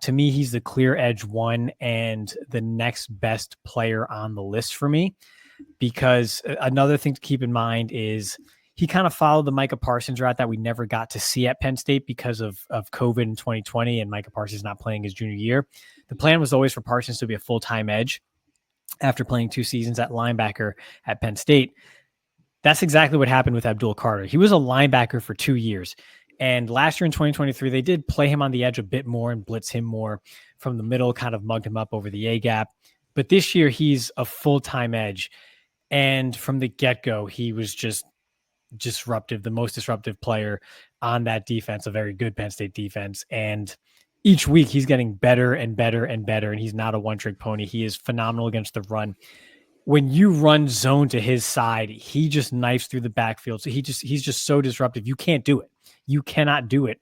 To me, he's the clear edge one and the next best player on the list for me, because another thing to keep in mind is he kind of followed the Micah Parsons route that we never got to see at Penn State because of COVID in 2020 and Micah Parsons not playing his junior year. The plan was always for Parsons to be a full-time edge after playing 2 seasons at linebacker at Penn State. That's exactly what happened with Abdul Carter. He was a linebacker for 2 years. And last year in 2023, they did play him on the edge a bit more and blitz him more from the middle, kind of mugged him up over the A-gap. But this year, he's a full-time edge. And from the get-go, he was just disruptive, the most disruptive player on that defense, a very good Penn State defense. And each week he's getting better and better and better. And he's not a one-trick pony. He is phenomenal against the run. When you run zone to his side, he just knifes through the backfield. So he's just so disruptive. You can't do it. You cannot do it.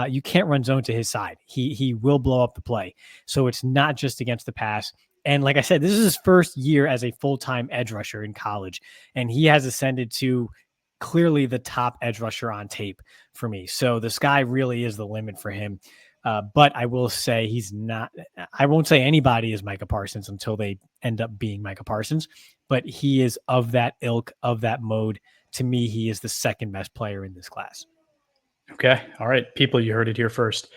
You can't run zone to his side. He will blow up the play. So it's not just against the pass. And like I said, this is his first year as a full-time edge rusher in college. And he has ascended to clearly the top edge rusher on tape for me. So the sky really is the limit for him. But I will say he's not, I won't say anybody is Micah Parsons until they end up being Micah Parsons, but he is of that ilk, of that mode. To me, he is the second best player in this class. Okay. All right. People, you heard it here first.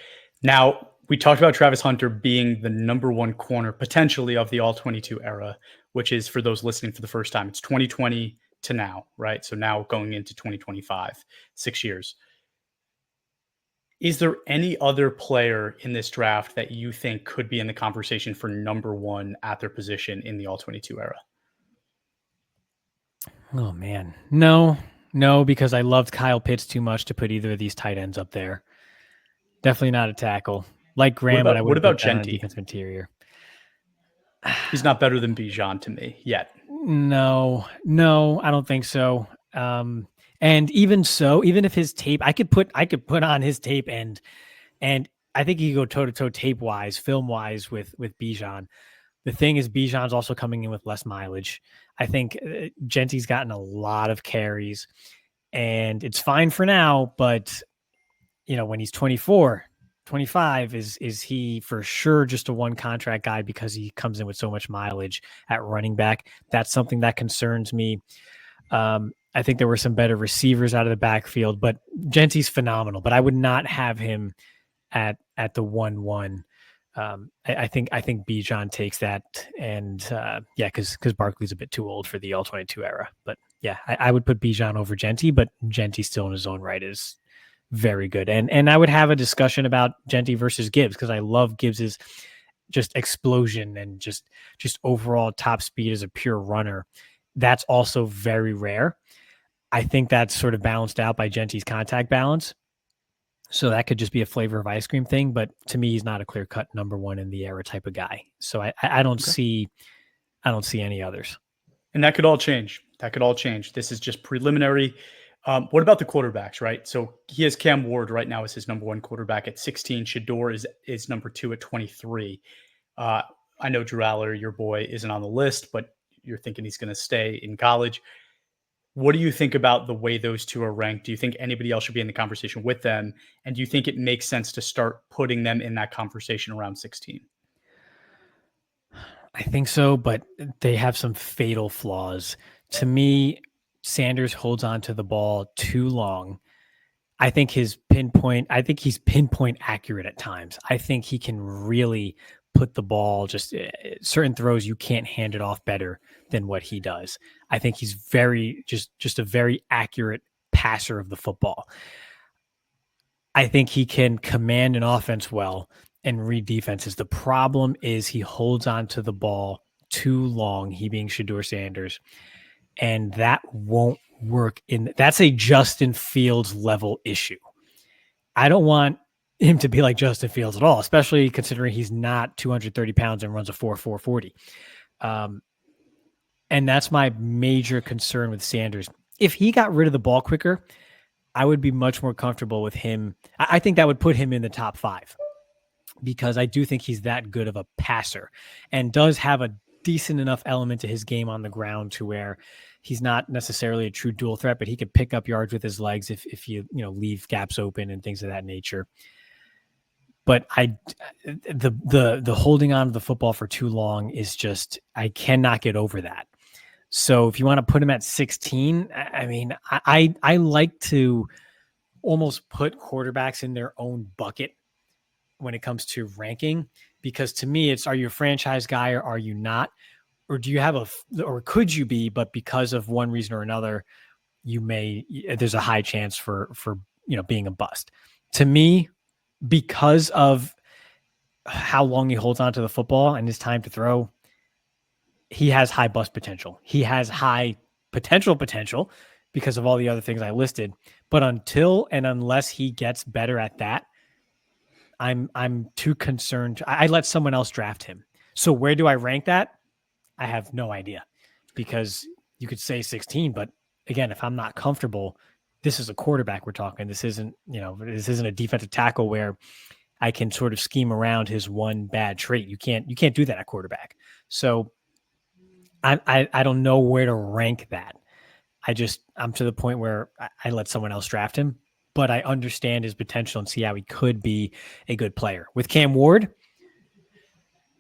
Now, we talked about Travis Hunter being the number one corner potentially of the All-22 era, which is, for those listening for the first time, it's 2020 to now, right? So now going into 2025, 6 years. Is there any other player in this draft that you think could be in the conversation for number one at their position in the All-22 era? Oh, man. No, because I loved Kyle Pitts too much to put either of these tight ends up there. Definitely not a tackle. Like Graham, but I would. What about Genty? Defensive interior. He's not better than Bijan to me yet. No, I don't think so. And even so, even if his tape, I could put on his tape and I think he could go toe to toe tape wise, film wise with Bijan. The thing is, Bijan's also coming in with less mileage. I think Genty's gotten a lot of carries, and it's fine for now. But when he's 24, 25, is he for sure just a one contract guy because he comes in with so much mileage at running back? That's something that concerns me. I think there were some better receivers out of the backfield, but Genty's phenomenal, but I would not have him at the 1-1. I think Bijan takes that, and because Barkley's a bit too old for the All-22 era. But yeah, I would put Bijan over Genty, but Genty still in his own right is very good. And I would have a discussion about Genty versus Gibbs because I love Gibbs's just explosion and just overall top speed as a pure runner. That's also very rare. I think that's sort of balanced out by Gentry's contact balance. So that could just be a flavor of ice cream thing. But to me, he's not a clear cut number one in the era type of guy. So I don't see any others. And that could all change. That could all change. This is just preliminary. What about the quarterbacks, right? So he has Cam Ward right now as his number one quarterback at 16. Shador is number two at 23. I know Drew Aller, your boy, isn't on the list, but you're thinking he's going to stay in college. What do you think about the way those two are ranked? Do you think anybody else should be in the conversation with them? And do you think it makes sense to start putting them in that conversation around 16? I think so, but they have some fatal flaws. To me, Sanders holds on to the ball too long. I think he's pinpoint accurate at times. I think he can really put the ball, just certain throws you can't hand it off better than what he does. I think he's just a very accurate passer of the football. I think he can command an offense well and read defenses. The problem is he holds on to the ball too long, he being Shador Sanders, and that won't work. That's a Justin Fields level issue. I don't want him to be like Justin Fields at all, especially considering he's not 230 pounds and runs a 4.40. And that's my major concern with Sanders. If he got rid of the ball quicker, I would be much more comfortable with him. I think that would put him in the top 5 because I do think he's that good of a passer and does have a decent enough element to his game on the ground to where he's not necessarily a true dual threat, but he could pick up yards with his legs if you leave gaps open and things of that nature. But the holding on to the football for too long is just, I cannot get over that. So if you want to put him at 16, I mean, I like to almost put quarterbacks in their own bucket when it comes to ranking, because to me, it's, are you a franchise guy or are you not? Or do you have or could you be, but because of one reason or another, there's a high chance for being a bust. To me, because of how long he holds on to the football and his time to throw, he has high bust potential. He has high potential because of all the other things I listed. But until and unless he gets better at that, I'm too concerned. I let someone else draft him. So where do I rank that? I have no idea, because you could say 16, but again, if I'm not comfortable, this is a quarterback we're talking. This isn't a defensive tackle where I can sort of scheme around his one bad trait. You can't do that at quarterback. So I don't know where to rank that. I'm to the point where I let someone else draft him, but I understand his potential and see how he could be a good player. With Cam Ward,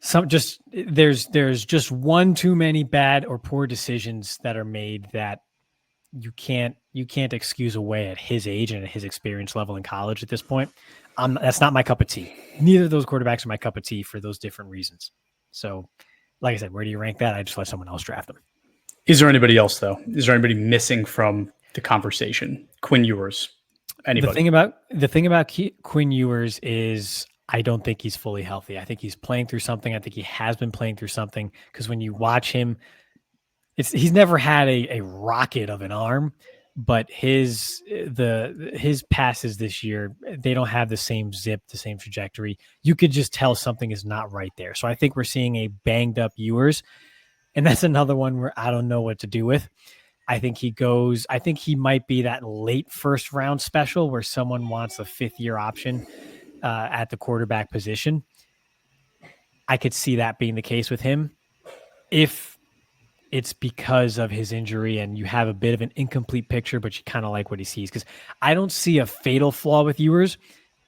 there's just one too many bad or poor decisions that are made that you can't excuse away at his age and at his experience level in college at this point. That's not my cup of tea. Neither of those quarterbacks are my cup of tea for those different reasons. So, like I said, where do you rank that? I just let someone else draft them. Is there anybody else, though? Is there anybody missing from the conversation? Quinn Ewers? Anybody? The thing about Quinn Ewers is I don't think he's fully healthy. I think he's playing through something. I think he has been playing through something, because when you watch him, he's never had a rocket of an arm, but his passes this year, they don't have the same zip, the same trajectory. You could just tell something is not right there. So I think we're seeing a banged up Ewers, and that's another one where I don't know what to do with. I think he might be that late first round special where someone wants a 5th-year option at the quarterback position. I could see that being the case with him. If it's because of his injury and you have a bit of an incomplete picture, but you kind of like what he sees, because I don't see a fatal flaw with Ewers.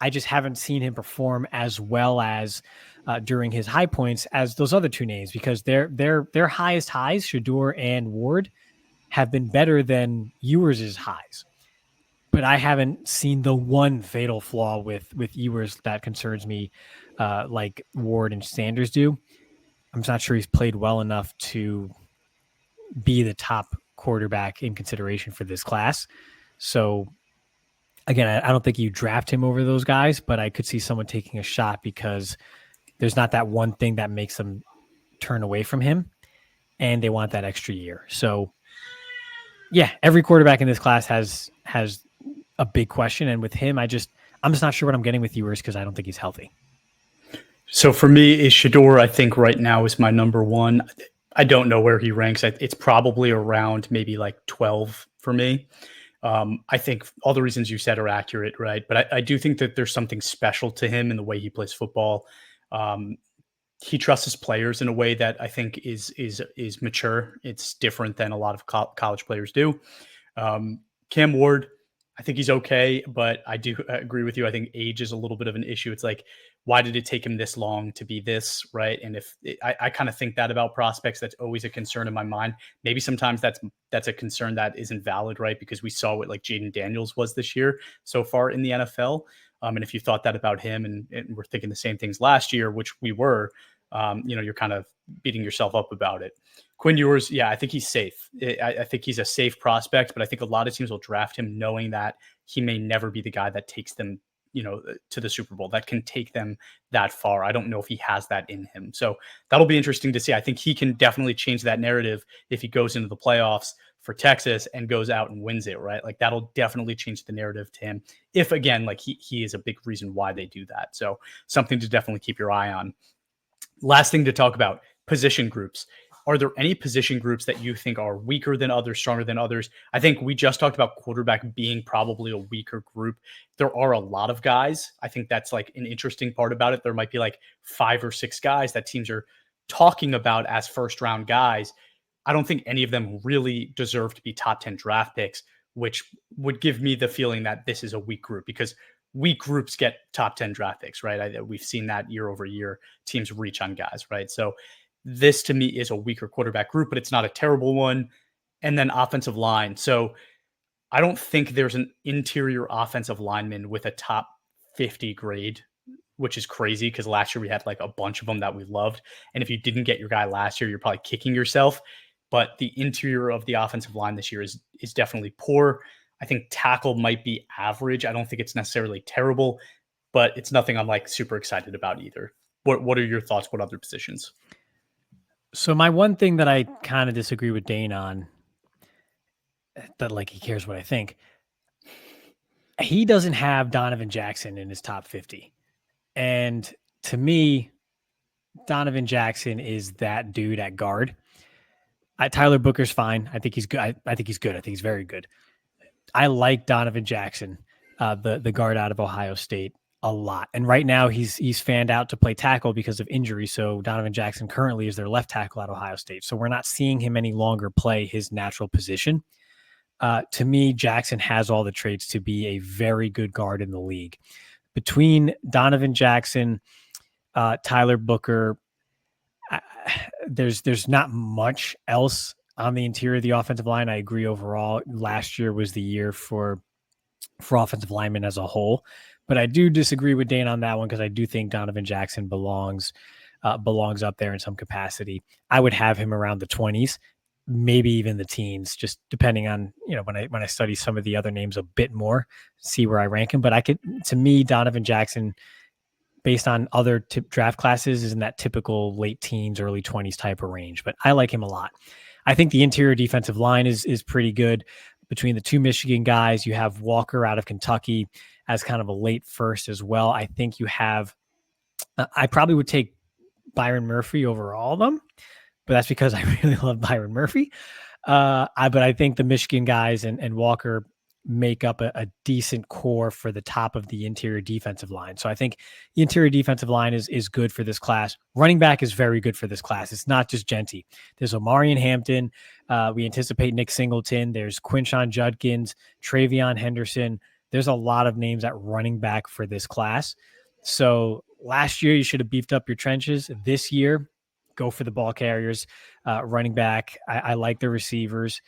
I just haven't seen him perform as well as during his high points as those other two names, because their highest highs, Shador and Ward, have been better than Ewers' highs. But I haven't seen the one fatal flaw with Ewers that concerns me like Ward and Sanders do. I'm not sure he's played well enough to be the top quarterback in consideration for this class. So again, I don't think you draft him over those guys, but I could see someone taking a shot because there's not that one thing that makes them turn away from him, and they want that extra year. So Yeah, every quarterback in this class has a big question, and with him, I'm just not sure what I'm getting with Ewers because I don't think he's healthy. So for me, Shador, I think right now is my number one. I don't know where he ranks. It's probably around maybe like 12 for me. I think all the reasons you said are accurate, right? But I do think that there's something special to him in the way he plays football. Um, he trusts his players in a way that I think is mature. It's different than a lot of college players do. Cam Ward, I think he's okay, but I do agree with you. I think age is a little bit of an issue. It's like, why did it take him this long to be this, right? And if I kind of think that about prospects, that's always a concern in my mind. Maybe sometimes that's a concern that isn't valid, right? Because we saw what like Jaden Daniels was this year so far in the NFL. And if you thought that about him and we're thinking the same things last year, which we were, you're kind of beating yourself up about it. Quinn Ewers, yeah, I think he's safe. I think he's a safe prospect, but I think a lot of teams will draft him knowing that he may never be the guy that takes them, to the Super Bowl, that can take them that far. I don't know if he has that in him. So that'll be interesting to see. I think he can definitely change that narrative if he goes into the playoffs for Texas and goes out and wins it, right? Like that'll definitely change the narrative to him. If again, like he is a big reason why they do that. So something to definitely keep your eye on. Last thing to talk about, position groups. Are there any position groups that you think are weaker than others, stronger than others? I think we just talked about quarterback being probably a weaker group. There are a lot of guys. I think that's like an interesting part about it. There might be like 5 or 6 guys that teams are talking about as first round guys. I don't think any of them really deserve to be top 10 draft picks, which would give me the feeling that this is a weak group because weak groups get top 10 draft picks, right? We've seen that year over year, teams reach on guys, right? So this to me is a weaker quarterback group, but it's not a terrible one. And then offensive line. So I don't think there's an interior offensive lineman with a top 50 grade, which is crazy because last year we had like a bunch of them that we loved. And if you didn't get your guy last year, you're probably kicking yourself. But the interior of the offensive line this year is definitely poor. I think tackle might be average. I don't think it's necessarily terrible, but it's nothing I'm like super excited about either. What are your thoughts? What other positions? So my one thing that I kind of disagree with Dane on, that like he cares what I think, he doesn't have Donovan Jackson in his top 50. And to me, Donovan Jackson is that dude at guard. Tyler Booker's fine. I think he's good. I think he's good. I think he's very good. I like Donovan Jackson, the guard out of Ohio State, a lot. And right now he's fanned out to play tackle because of injury. So Donovan Jackson currently is their left tackle at Ohio State. So we're not seeing him any longer play his natural position. To me, Jackson has all the traits to be a very good guard in the league. Between Donovan Jackson, Tyler Booker, there's not much else on the interior of the offensive line. I agree overall. Last year was the year for offensive linemen as a whole. But I do disagree with Dane on that one because I do think Donovan Jackson belongs up there in some capacity. I would have him around the 20s, maybe even the teens, just depending on, when I study some of the other names a bit more, see where I rank him. But to me, Donovan Jackson, based on other draft classes, is in that typical late teens, early 20s type of range. But I like him a lot. I think the interior defensive line is pretty good. Between the 2 Michigan guys, you have Walker out of Kentucky as kind of a late first as well. I think you have, I probably would take Byron Murphy over all of them, but that's because I really love Byron Murphy. But I think the Michigan guys and Walker make up a decent core for the top of the interior defensive line. So I think the interior defensive line is good for this class. Running back is very good for this class. It's not just Genty. There's Omarion Hampton. We anticipate Nick Singleton. There's Quinshon Judkins, Travion Henderson. There's a lot of names at running back for this class. So last year you should have beefed up your trenches. This year, go for the ball carriers. Running back, I like the receivers.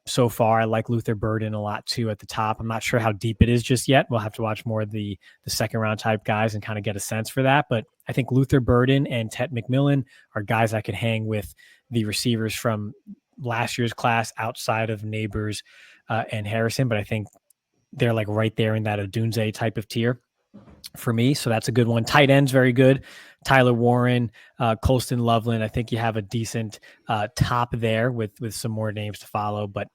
So far, I like Luther Burden a lot too at the top. I'm not sure how deep it is just yet. We'll have to watch more of the second round type guys and kind of get a sense for that. But I think Luther Burden and Tet McMillan are guys I could hang with the receivers from last year's class outside of Neighbors and Harrison. But I think they're like right there in that Odunze type of tier for me. So that's a good one. Tight end's very good. Tyler Warren, Colston Loveland. I think you have a decent top there with some more names to follow. But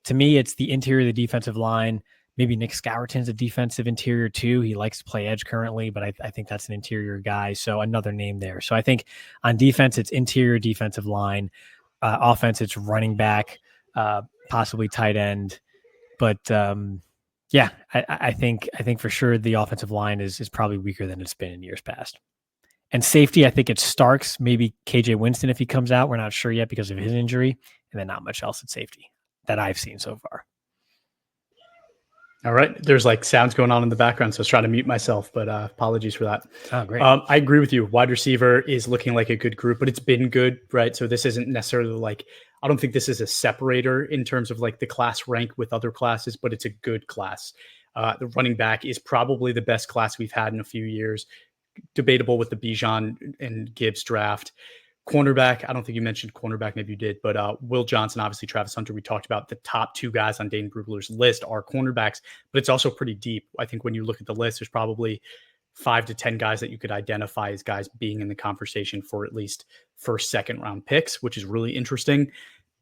to me, it's the interior of the defensive line. Maybe Nick Scourton's a defensive interior too. He likes to play edge currently, but I think that's an interior guy. So another name there. So I think on defense, it's interior defensive line. Offense, it's running back, possibly tight end. But I think for sure the offensive line is probably weaker than it's been in years past. And safety, I think it's Starks, maybe KJ Winston if he comes out. We're not sure yet because of his injury, and then not much else at safety that I've seen so far. All right. There's like sounds going on in the background, so I was trying to mute myself, but apologies for that. Oh, great. I agree with you. Wide receiver is looking like a good group, but it's been good, right? So this isn't necessarily like, I don't think this is a separator in terms of like the class rank with other classes, but it's a good class. The running back is probably the best class we've had in a few years. Debatable with the Bijan and Gibbs draft. Cornerback, I don't think you mentioned cornerback, maybe you did, but Will Johnson, obviously Travis Hunter, we talked about the top two guys on Dane Brugler's list are cornerbacks, but it's also pretty deep. I think when you look at the list, there's probably 5 to 10 guys that you could identify as guys being in the conversation for at least first, second round picks, which is really interesting.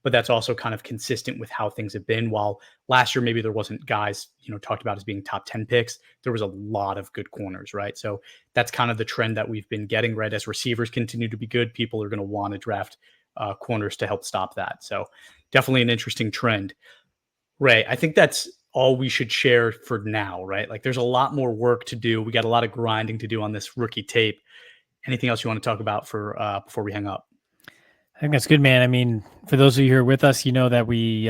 But that's also kind of consistent with how things have been. While last year, maybe there wasn't guys, talked about as being top 10 picks, there was a lot of good corners, right? So that's kind of the trend that we've been getting, right? As receivers continue to be good, people are going to want to draft corners to help stop that. So definitely an interesting trend. Ray, I think that's all we should share for now, right? Like there's a lot more work to do. We got a lot of grinding to do on this rookie tape. Anything else you want to talk about for before we hang up? I think that's good, man. I mean, for those of you who are with us, you know that we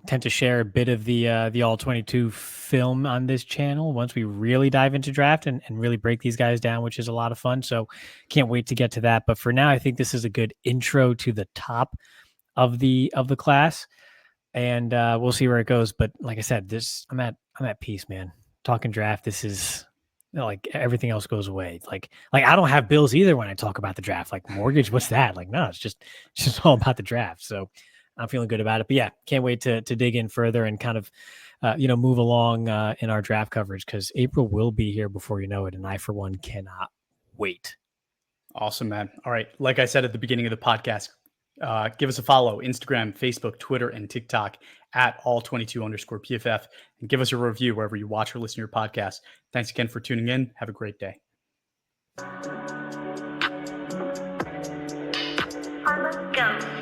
tend to share a bit of the All 22 film on this channel once we really dive into draft and really break these guys down, which is a lot of fun. So can't wait to get to that. But for now, I think this is a good intro to the top of the class, and we'll see where it goes. But like I said, I'm at peace, man. Talking draft, this is like everything else goes away. Like I don't have bills either when I talk about the draft. Like mortgage, what's that? Like no, it's just all about the draft. So I'm feeling good about it. But yeah, can't wait to dig in further and kind of move along in our draft coverage because April will be here before you know it, and I for one cannot wait. Awesome, man. All right, like I said at the beginning of the podcast, give us a follow: Instagram, Facebook, Twitter, and TikTok at all22_PFF, and give us a review wherever you watch or listen to your podcast. Thanks again for tuning in. Have a great day. Go.